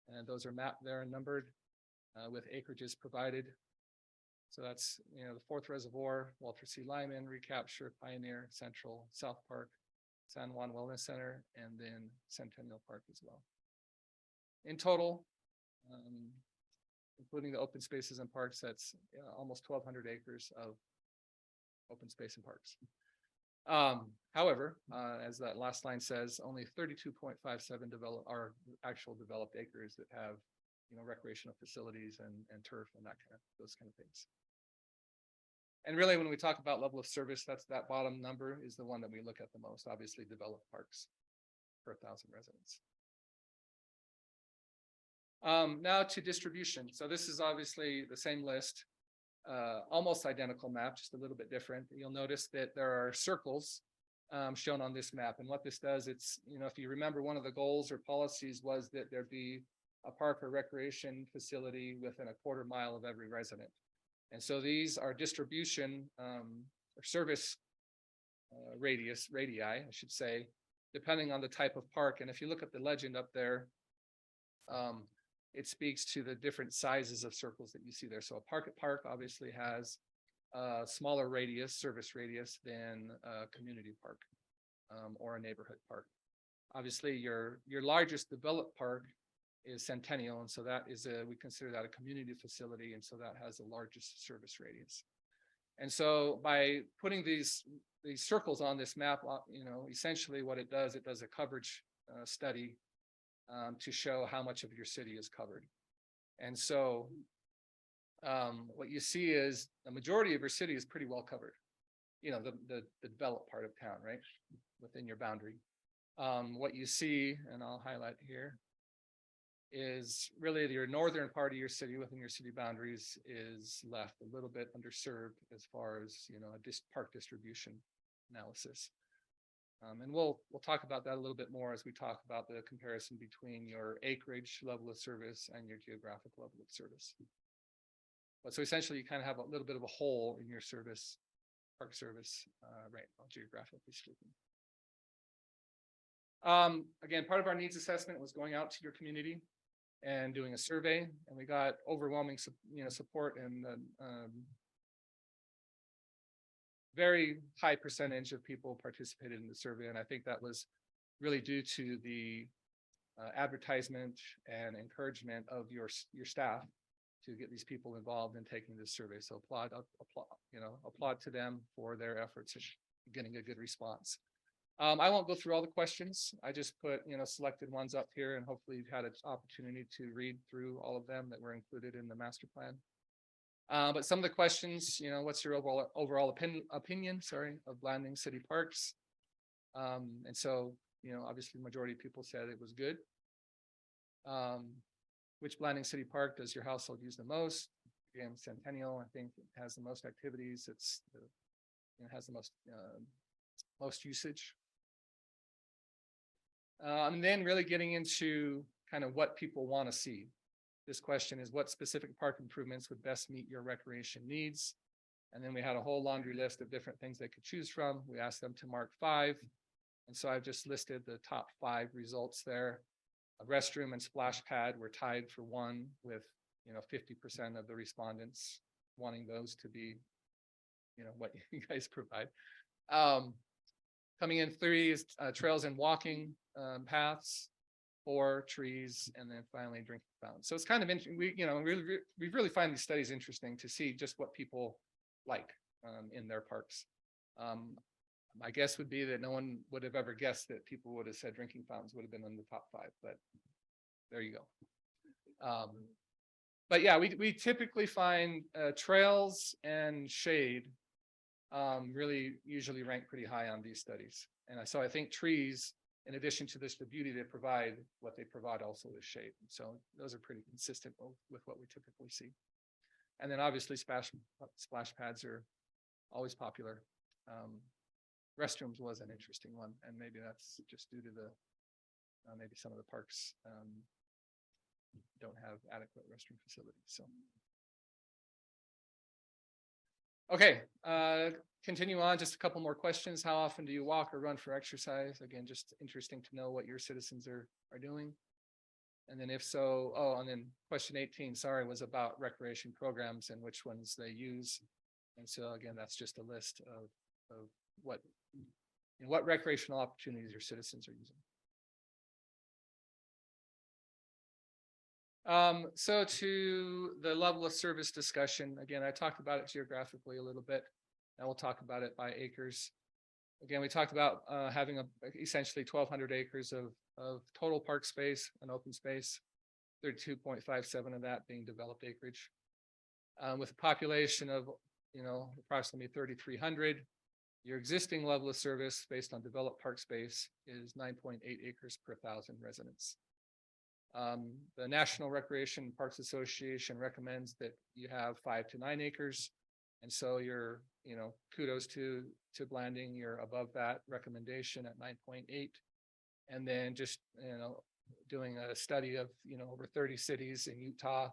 And those are mapped there and numbered with acreages provided. So that's, the Fourth Reservoir, Walter C. Lyman, Recapture, Pioneer, Central, South Park, San Juan Wellness Center, and then Centennial Park as well. In total, including the open spaces and parks, that's almost 1,200 acres of open space and parks. However, as that last line says, only 32.57 are actual developed acres that have, recreational facilities and turf and those kind of things. And really, when we talk about level of service, that bottom number is the one that we look at the most, obviously developed parks per 1,000 residents. Now to distribution. So this is obviously the same list, almost identical map, just a little bit different. You'll notice that there are circles shown on this map. And what this does, it's, if you remember, one of the goals or policies was that there be a park or recreation facility within a 1/4 mile of every resident. And so these are distribution or service radii, I should say, depending on the type of park. And if you look at the legend up there, it speaks to the different sizes of circles that you see there. So a park obviously has a smaller service radius than a community park or a neighborhood park. Obviously, your largest developed park is Centennial, and so that is we consider that a community facility, and so that has the largest service radius. And so by putting these circles on this map, essentially what it does a coverage study to show how much of your city is covered. And so what you see is the majority of your city is pretty well covered, the developed part of town, right, within your boundary. What you see, and I'll highlight here, is really your northern part of your city within your city boundaries is left a little bit underserved as far as, a park distribution analysis. And we'll talk about that a little bit more as we talk about the comparison between your acreage level of service and your geographic level of service. But so essentially you kind of have a little bit of a hole in your service, park service, right now, geographically speaking. Again, part of our needs assessment was going out to your community and doing a survey, and we got overwhelming, support and very high percentage of people participated in the survey. And I think that was really due to the advertisement and encouragement of your staff to get these people involved in taking this survey. So applaud to them for their efforts in getting a good response. I won't go through all the questions. I just put, selected ones up here, and hopefully you've had an opportunity to read through all of them that were included in the master plan. But some of the questions, what's your overall opinion, of Blanding City Parks? And so, obviously the majority of people said it was good. which Blanding City Park does your household use the most? Again, Centennial, I think, has the most activities. It has the most usage. And then really getting into kind of what people want to see. This question is, what specific park improvements would best meet your recreation needs? And then we had a whole laundry list of different things they could choose from. We asked them to mark 5. And so I've just listed the top 5 results there. A restroom and splash pad were tied for 1 with, 50% of the respondents wanting those to be, what you guys provide. Coming in 3 is trails and walking paths, 4 trees, and then finally drinking fountains. So it's kind of interesting. We really find these studies interesting to see just what people like in their parks. My guess would be that no one would have ever guessed that people would have said drinking fountains would have been in the top 5, but there you go. But yeah, we typically find trails and shade really usually rank pretty high on these studies. And so I think trees, in addition to this, the beauty they provide, what they provide also is shade. So those are pretty consistent with what we typically see. And then obviously splash pads are always popular. Restrooms was an interesting one, and maybe that's just due to the maybe some of the parks don't have adequate restroom facilities. So okay, continue on. Just a couple more questions. How often do you walk or run for exercise? Again, just interesting to know what your citizens are doing. And then if so, and then question 18, sorry, was about recreation programs and which ones they use. And so again, that's just a list of what recreational opportunities your citizens are using. So to the level of service discussion, again, I talked about it geographically a little bit, and we'll talk about it by acres. Again, we talked about having essentially 1,200 acres of total park space and open space, 32.57 of that being developed acreage. With a population of, approximately 3,300, your existing level of service based on developed park space is 9.8 acres per 1,000 residents. The National Recreation Parks Association recommends that you have 5 to 9 acres. And so you're, kudos to Blanding, you're above that recommendation at 9.8. And then just, doing a study of, over 30 cities in Utah,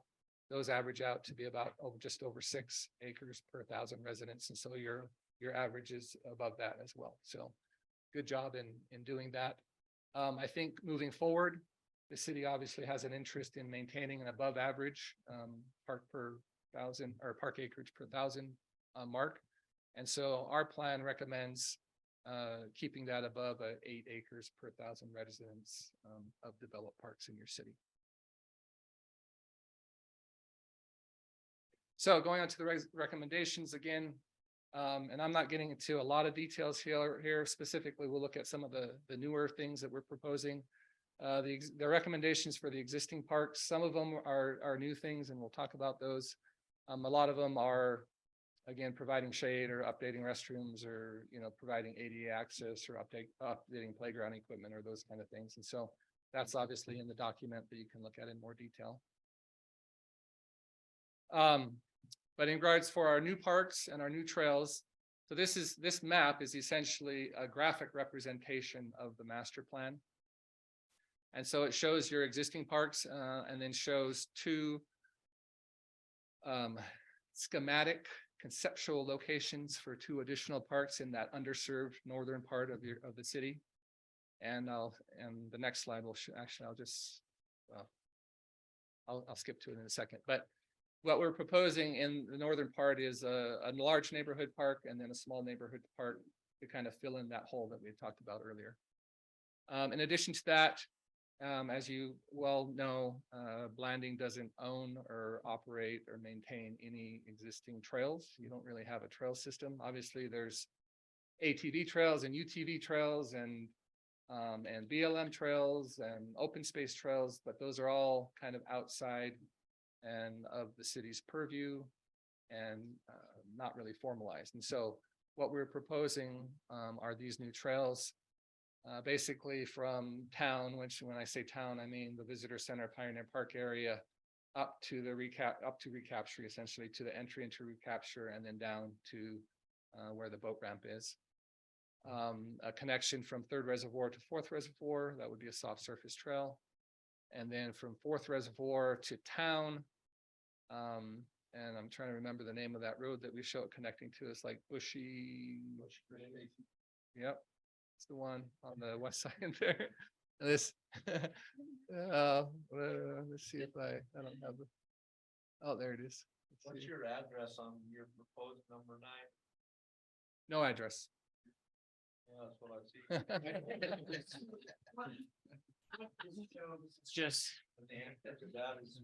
those average out to be about just over 6 acres per 1,000 residents. And so your average is above that as well. So good job in doing that. I think moving forward, the city obviously has an interest in maintaining an above average park per 1,000 or park acreage per 1,000 mark. And so our plan recommends keeping that above 8 acres per 1,000 residents of developed parks in your city. So going on to the recommendations again, and I'm not getting into a lot of details here. Specifically, we'll look at some of the newer things that we're proposing. The recommendations for the existing parks, some of them are new things, and we'll talk about those. A lot of them are, again, providing shade or updating restrooms or, providing ADA access or updating playground equipment or those kind of things. And so that's obviously in the document that you can look at in more detail. But in regards for our new parks and our new trails, so this map is essentially a graphic representation of the master plan. And so it shows your existing parks and then shows 2 schematic conceptual locations for 2 additional parks in that underserved northern part of the city. And the next slide will I'll skip to it in a second. But what we're proposing in the northern part is a large neighborhood park and then a small neighborhood park to kind of fill in that hole that we talked about earlier. In addition to that, as you well know, Blanding doesn't own or operate or maintain any existing trails. You don't really have a trail system. Obviously, there's ATV trails and UTV trails and BLM trails and open space trails, but those are all kind of outside and of the city's purview and not really formalized. And so what we're proposing are these new trails. Basically from town, which when I say town, I mean the visitor center, Pioneer Park area, up to the up to recapture, essentially to the entry into recapture, and then down to where the boat ramp is. A connection from Third Reservoir to Fourth Reservoir, that would be a soft surface trail. And then from Fourth Reservoir to town. And I'm trying to remember the name of that road that we show it connecting to. It's like Bushy. Yep, it's the one on the west side there. This, let's see if I don't have the, oh, there it is. Let's What's see. your address on your proposed number 9? No address. Yeah, that's what I see. It's just, But the answer to that is-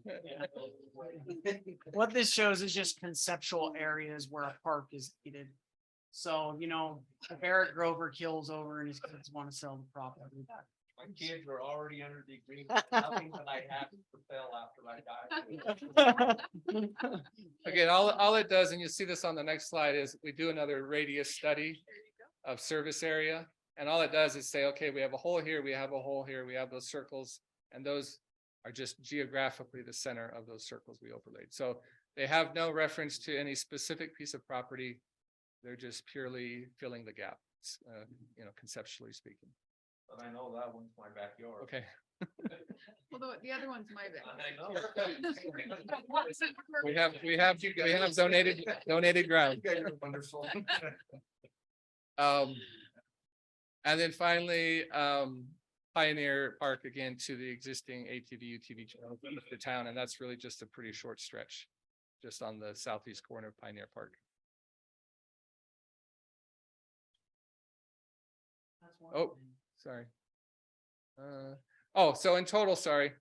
what this shows is just conceptual areas where a park is needed. So, you know, if Eric Grover kills over and his kids want to sell the property. My kids were already under the agreement, nothing that I have to fulfill after I die. Again, all it does, and you'll see this on the next slide, is we do another radius study of service area. And all it does is say, okay, we have a hole here, we have a hole here, we have those circles, and those are just geographically the center of those circles we overlaid. So they have no reference to any specific piece of property. They're just purely filling the gaps, you know, conceptually speaking. But I know that one's my backyard. Okay. Although the other one's my bad. I know. We have donated ground. You guys are wonderful. And then finally, Pioneer Park again to the existing ATV, UTV trail east of town, and that's really just a pretty short stretch, just on the southeast corner of Pioneer Park. Oh, sorry. So in total, sorry.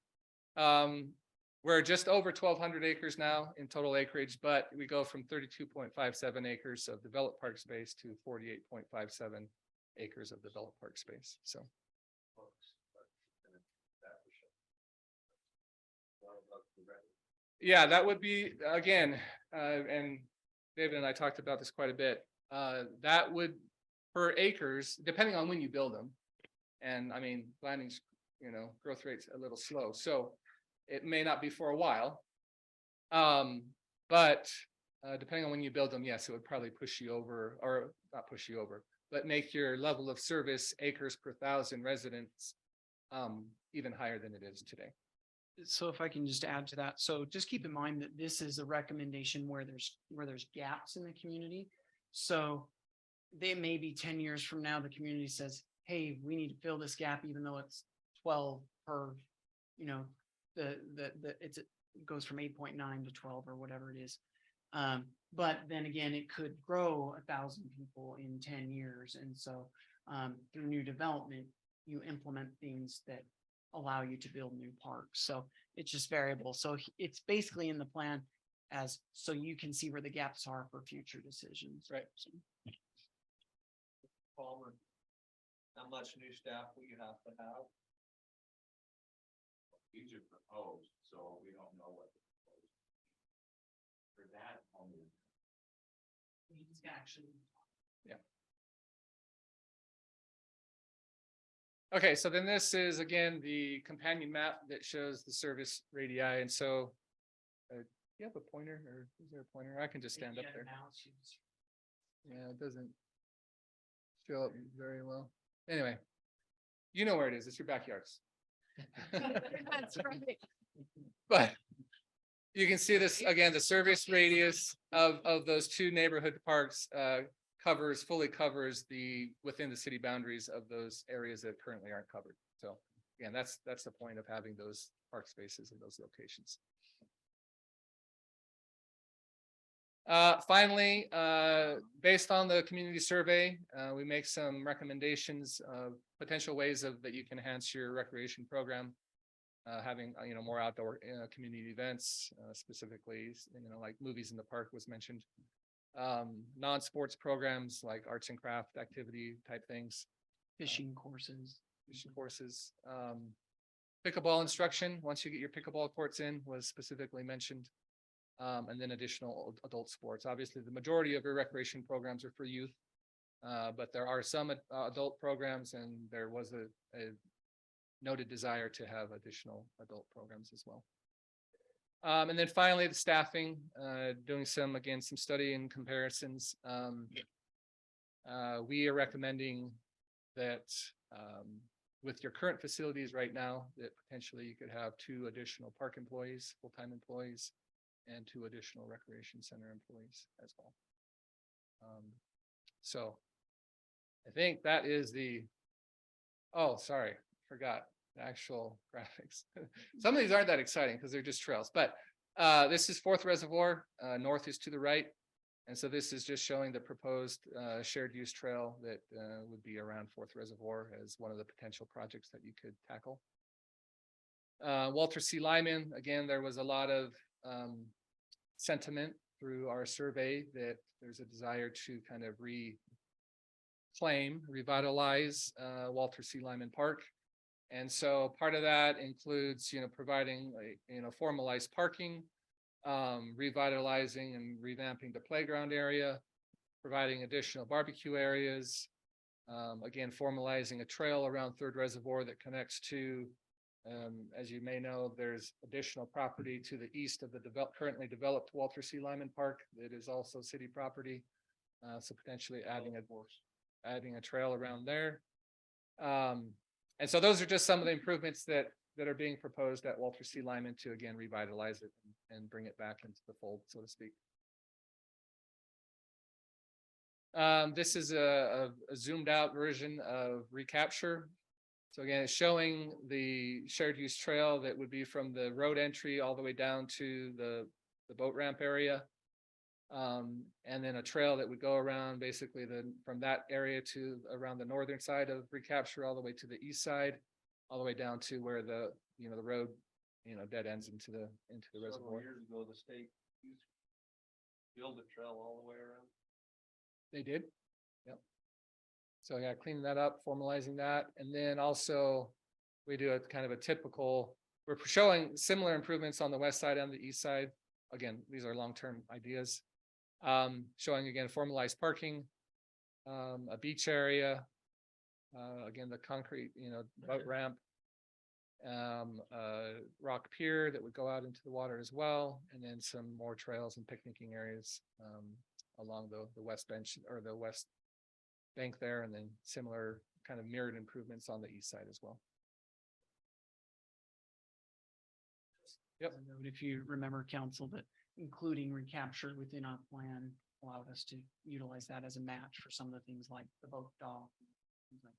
We're just over 1,200 acres now in total acreage, but we go from 32.57 acres of developed park space to 48.57 acres of developed park space, so. Yeah, that would be, again, and David and I talked about this quite a bit. That would, per acres, depending on when you build them. And I mean, planning's, you know, growth rate's a little slow, so it may not be for a while. But depending on when you build them, yes, it would probably push you over, or not push you over, but make your level of service acres per 1,000 residents even higher than it is today. So if I can just add to that, so just keep in mind that this is a recommendation where there's gaps in the community. So they may be 10 years from now, the community says, hey, we need to fill this gap, even though it's 12 per, you know, it goes from 8.9 to 12 or whatever it is. But then again, it could grow 1,000 people in 10 years. And so through new development, you implement things that allow you to build new parks. So it's just variable. So it's basically in the plan as, so you can see where the gaps are for future decisions. Right. So, Palmer, how much new staff will you have to have? These are proposed, so we don't know what. For that, only. Okay, so then this is again the companion map that shows the service radii, and so you have a pointer, or is there a pointer? I can just stand up there. Yeah, it doesn't show up very well. Anyway, you know where it is. It's your backyards. That's right. But you can see this again, the service radius of those two neighborhood parks fully covers within the city boundaries of those areas that currently aren't covered. So again, that's the point of having those park spaces in those locations. Finally, based on the community survey, we make some recommendations of potential ways that you can enhance your recreation program. Having, you know, more outdoor community events, specifically, you know, like movies in the park was mentioned. Non-sports programs like arts and craft activity type things. fishing courses. Pickleball instruction, once you get your pickleball courts in, was specifically mentioned. And then additional adult sports. Obviously, the majority of your recreation programs are for youth. But there are some adult programs, and there was a noted desire to have additional adult programs as well. And then finally, the staffing, doing some, again, some study and comparisons. We are recommending that with your current facilities right now, that potentially you could have 2 additional park employees, full-time employees, and 2 additional recreation center employees as well. So I think that is the, oh, sorry, forgot the actual graphics. Some of these aren't that exciting because they're just trails, but this is Fourth Reservoir, north is to the right. And so this is just showing the proposed shared use trail that would be around Fourth Reservoir as one of the potential projects that you could tackle. Walter C. Lyman, again, there was a lot of sentiment through our survey that there's a desire to kind of reclaim, revitalize Walter C. Lyman Park. And so part of that includes, providing, formalized parking, revitalizing and revamping the playground area, providing additional barbecue areas, again, formalizing a trail around Third Reservoir that connects to, as you may know, there's additional property to the east of the currently developed Walter C. Lyman Park that is also city property. So potentially adding a trail around there. And so those are just some of the improvements that are being proposed at Walter C. Lyman to, again, revitalize it and bring it back into the fold, so to speak. This is a zoomed out version of recapture. So again, it's showing the shared use trail that would be from the road entry all the way down to the boat ramp area. And then a trail that would go around basically from that area to around the northern side of recapture all the way to the east side, all the way down to where the road, dead ends into the reservoir. Several years ago, the state used to build a trail all the way around. They did. Yep. So yeah, cleaning that up, formalizing that. And then also we do a kind of a typical, we're showing similar improvements on the west side and the east side. Again, these are long-term ideas. Showing again, formalized parking, a beach area, again, the concrete, boat ramp, rock pier that would go out into the water as well. And then some more trails and picnicking areas, along the west bench or the west bank there. And then similar kind of mirrored improvements on the east side as well. Yep. If you remember, council, that including recapture within our plan allowed us to utilize that as a match for some of the things like the boat dock. Things like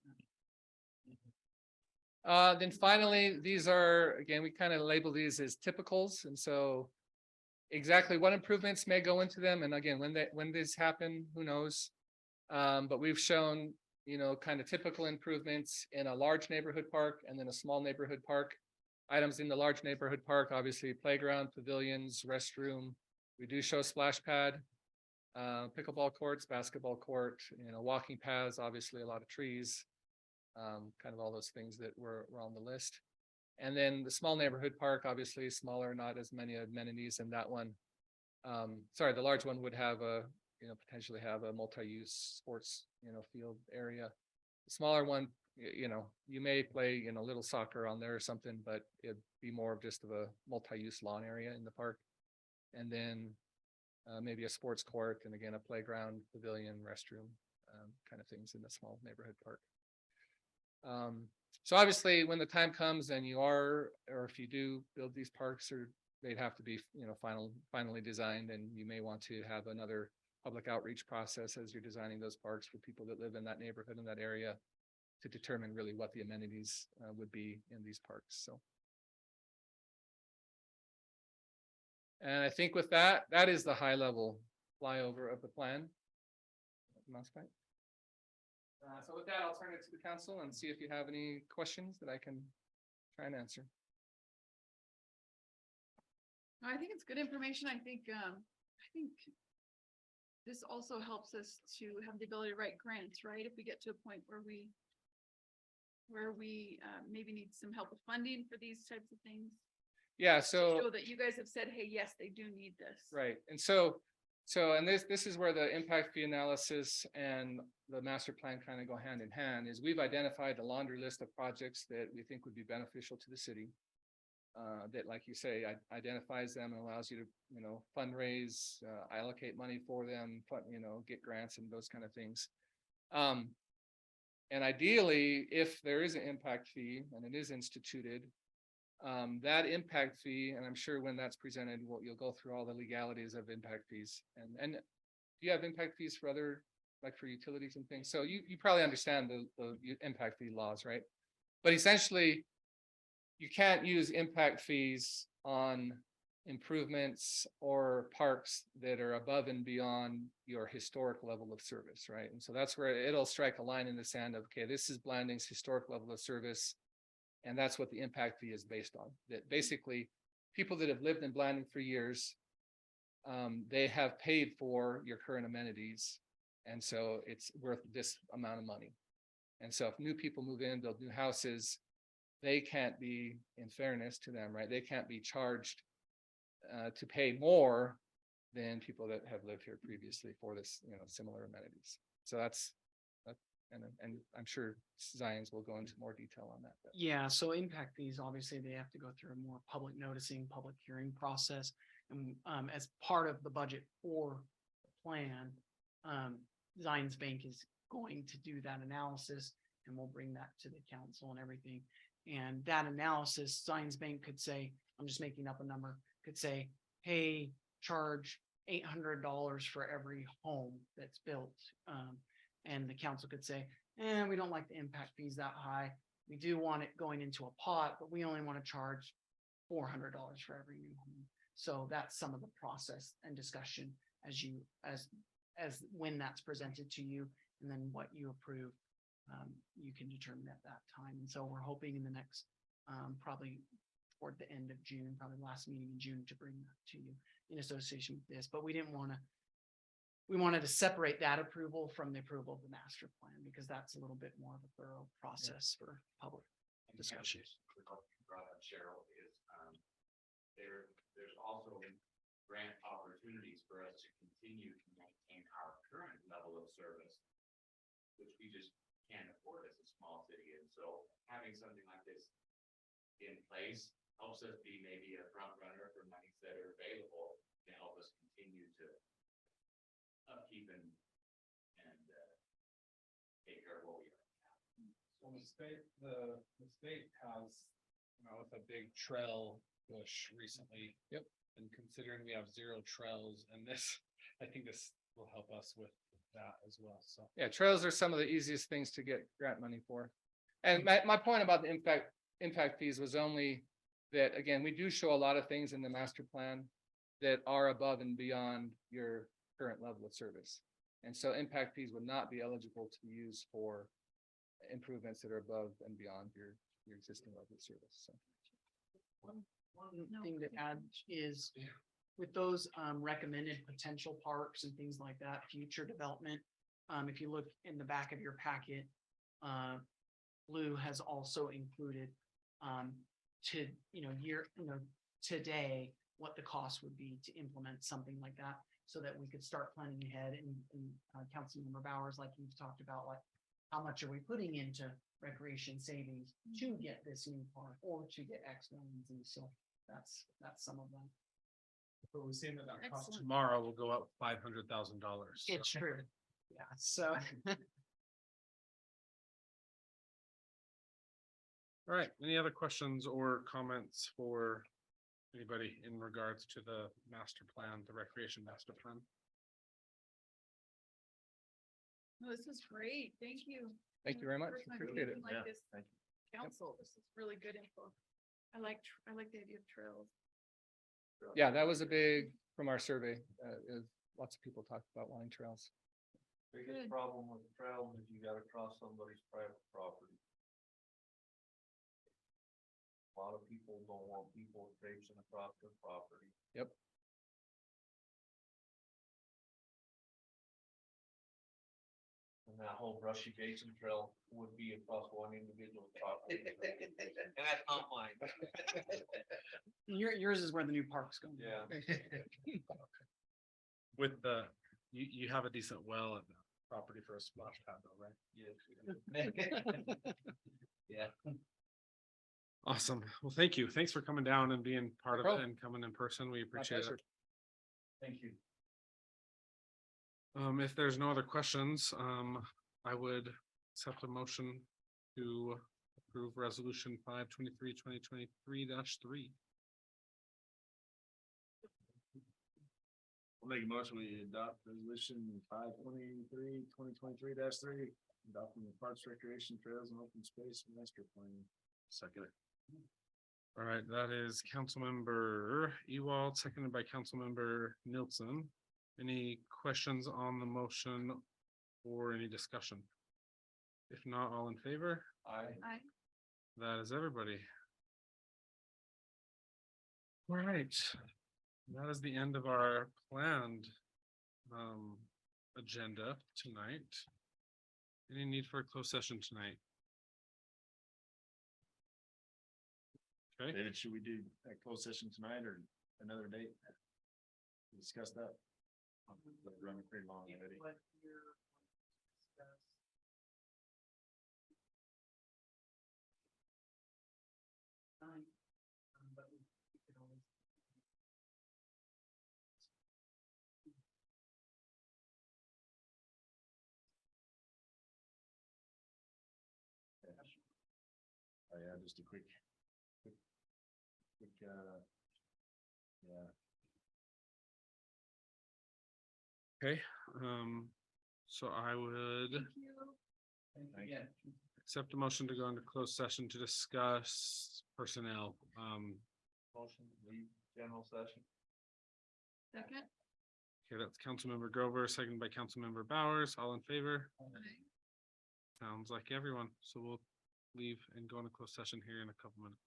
that. Then finally, these are, again, we kind of label these as typicals. And so exactly what improvements may go into them. And again, when these happen, who knows? But we've shown, kind of typical improvements in a large neighborhood park and then a small neighborhood park. Items in the large neighborhood park, obviously playground, pavilions, restroom. We do show splash pad, pickleball courts, basketball court, walking paths, obviously a lot of trees, kind of all those things that were on the list. And then the small neighborhood park, obviously smaller, not as many amenities in that one. The large one would have potentially have a multi-use sports, field area. The smaller one, you may play, little soccer on there or something, but it'd be more of just a multi-use lawn area in the park. And then maybe a sports court and again, a playground, pavilion, restroom, kind of things in the small neighborhood park. So obviously when the time comes and or if you do build these parks, or they'd have to be, finally designed, and you may want to have another public outreach process as you're designing those parks for people that live in that neighborhood, in that area, to determine really what the amenities would be in these parks. So. And I think with that is the high level flyover of the plan. So with that, I'll turn it to the council and see if you have any questions that I can try and answer. I think it's good information. I think this also helps us to have the ability to write grants, right? If we get to a point where we maybe need some help with funding for these types of things. Yeah, To so show that you guys have said, hey, yes, they do need this. right. And so and this is where the impact fee analysis and the master plan kind of go hand in hand, is we've identified a laundry list of projects that we think would be beneficial to the city. that, like you say, identifies them and allows you to, fundraise, allocate money for them, get grants and those kind of things. And ideally, if there is an impact fee and it is instituted, that impact fee, and I'm sure when that's presented, you'll go through all the legalities of impact fees. And do you have impact fees for other, like for utilities and things? So you probably understand the impact fee laws, right? But essentially, you can't use impact fees on improvements or parks that are above and beyond your historic level of service, right? And so that's where it'll strike a line in the sand of, okay, this is Blanding's historic level of service. And that's what the impact fee is based on. That basically people that have lived in Blanding for years, they have paid for your current amenities. And so it's worth this amount of money. And so if new people move in, build new houses, they can't be, in fairness to them, right? They can't be charged to pay more than people that have lived here previously for this, similar amenities. So that's, and I'm sure Zions will go into more detail on that. Yeah, so impact fees, obviously, they have to go through a more public noticing, public hearing process. And as part of the budget for the plan, Zions Bank is going to do that analysis and we'll bring that to the council and everything. And that analysis, Zions Bank could say, I'm just making up a number, could say, hey, charge $800 for every home that's built. And the council could say, we don't like the impact fees that high. We do want it going into a pot, but we only want to charge $400 for every new home. So that's some of the process and discussion as when that's presented to you, and then what you approve, you can determine at that time. And so we're hoping in the next, probably toward the end of June, probably the last meeting in June, to bring that to you in association with this. But we wanted to separate that approval from the approval of the master plan, because that's a little bit more of a thorough process for public discussion. Brought up, Cheryl, is there's also grant opportunities for us to continue to maintain our current level of service, which we just can't afford as a small city. And so having something like this in place helps us be maybe a front runner for monies that are available to help us continue to upkeep and take care of what we are. So the state has, with a big trail push recently. Yep. And considering we have 0 trails, and I think this will help us with that as well. So. Yeah, trails are some of the easiest things to get grant money for. And my point about the impact fees was only that, again, we do show a lot of things in the master plan that are above and beyond your current level of service. And so impact fees would not be eligible to be used for improvements that are above and beyond your existing level of service. So. One thing to add is with those recommended potential parks and things like that, future development. If you look in the back of your packet, Blue has also included today what the cost would be to implement something like that, so that we could start planning ahead. And Councilmember Bowers, like you've talked about, like how much are we putting into recreation savings to get this new park or to get X millions, and so that's some of them. But we're seeing that cost Excellent. tomorrow will go up $500,000. It's true. Yeah, so All right, any other questions or comments for anybody in regards to the master plan, the recreation master plan? No, this is great. Thank you. Thank you very much. First time Appreciate it. meeting like Yeah, this thank Council, this is really good info. I like the idea of trails. Yeah, that was a big, from our survey, lots of people talked about wanting trails. Good. Biggest problem with the trail is you gotta cross somebody's private property. A lot of people don't want people traipsing across their property. Yep. And that whole Brushy Basin Trail would be across one individual's property. And that's not mine. yours is where the new park's going. Yeah. With you have a decent well at the property for a splash pad though, right? Yes. Yeah. Awesome. Well, thank you. Thanks for coming down and being part of it problem. and coming in person. We My appreciate it. pleasure. Thank you. If there's no other questions, I would accept a motion to approve resolution 5/23/2023-3. We'll make a motion, we adopt resolution 5/23/2023-3, adopting the Parks, Recreation, Trails and Open Space Master Plan. Second. All right, that is Councilmember Ewald, seconded by Councilmember Nilsson. Any questions on the motion or any discussion? If not, all in favor? I, That is everybody. All right, that is the end of our planned agenda tonight. Any need for a closed session tonight? Okay, David, should we do a closed session tonight or another date? Discuss that. Running pretty long already. Oh, yeah, just a quick, yeah. okay, so I would Thank you. accept a motion to go into closed session to discuss personnel. Motion, leave general session. second. Okay, that's Councilmember Grover, seconded by Councilmember Bowers, all in favor? I. Sounds like everyone, so we'll leave and go into closed session here in a couple minutes.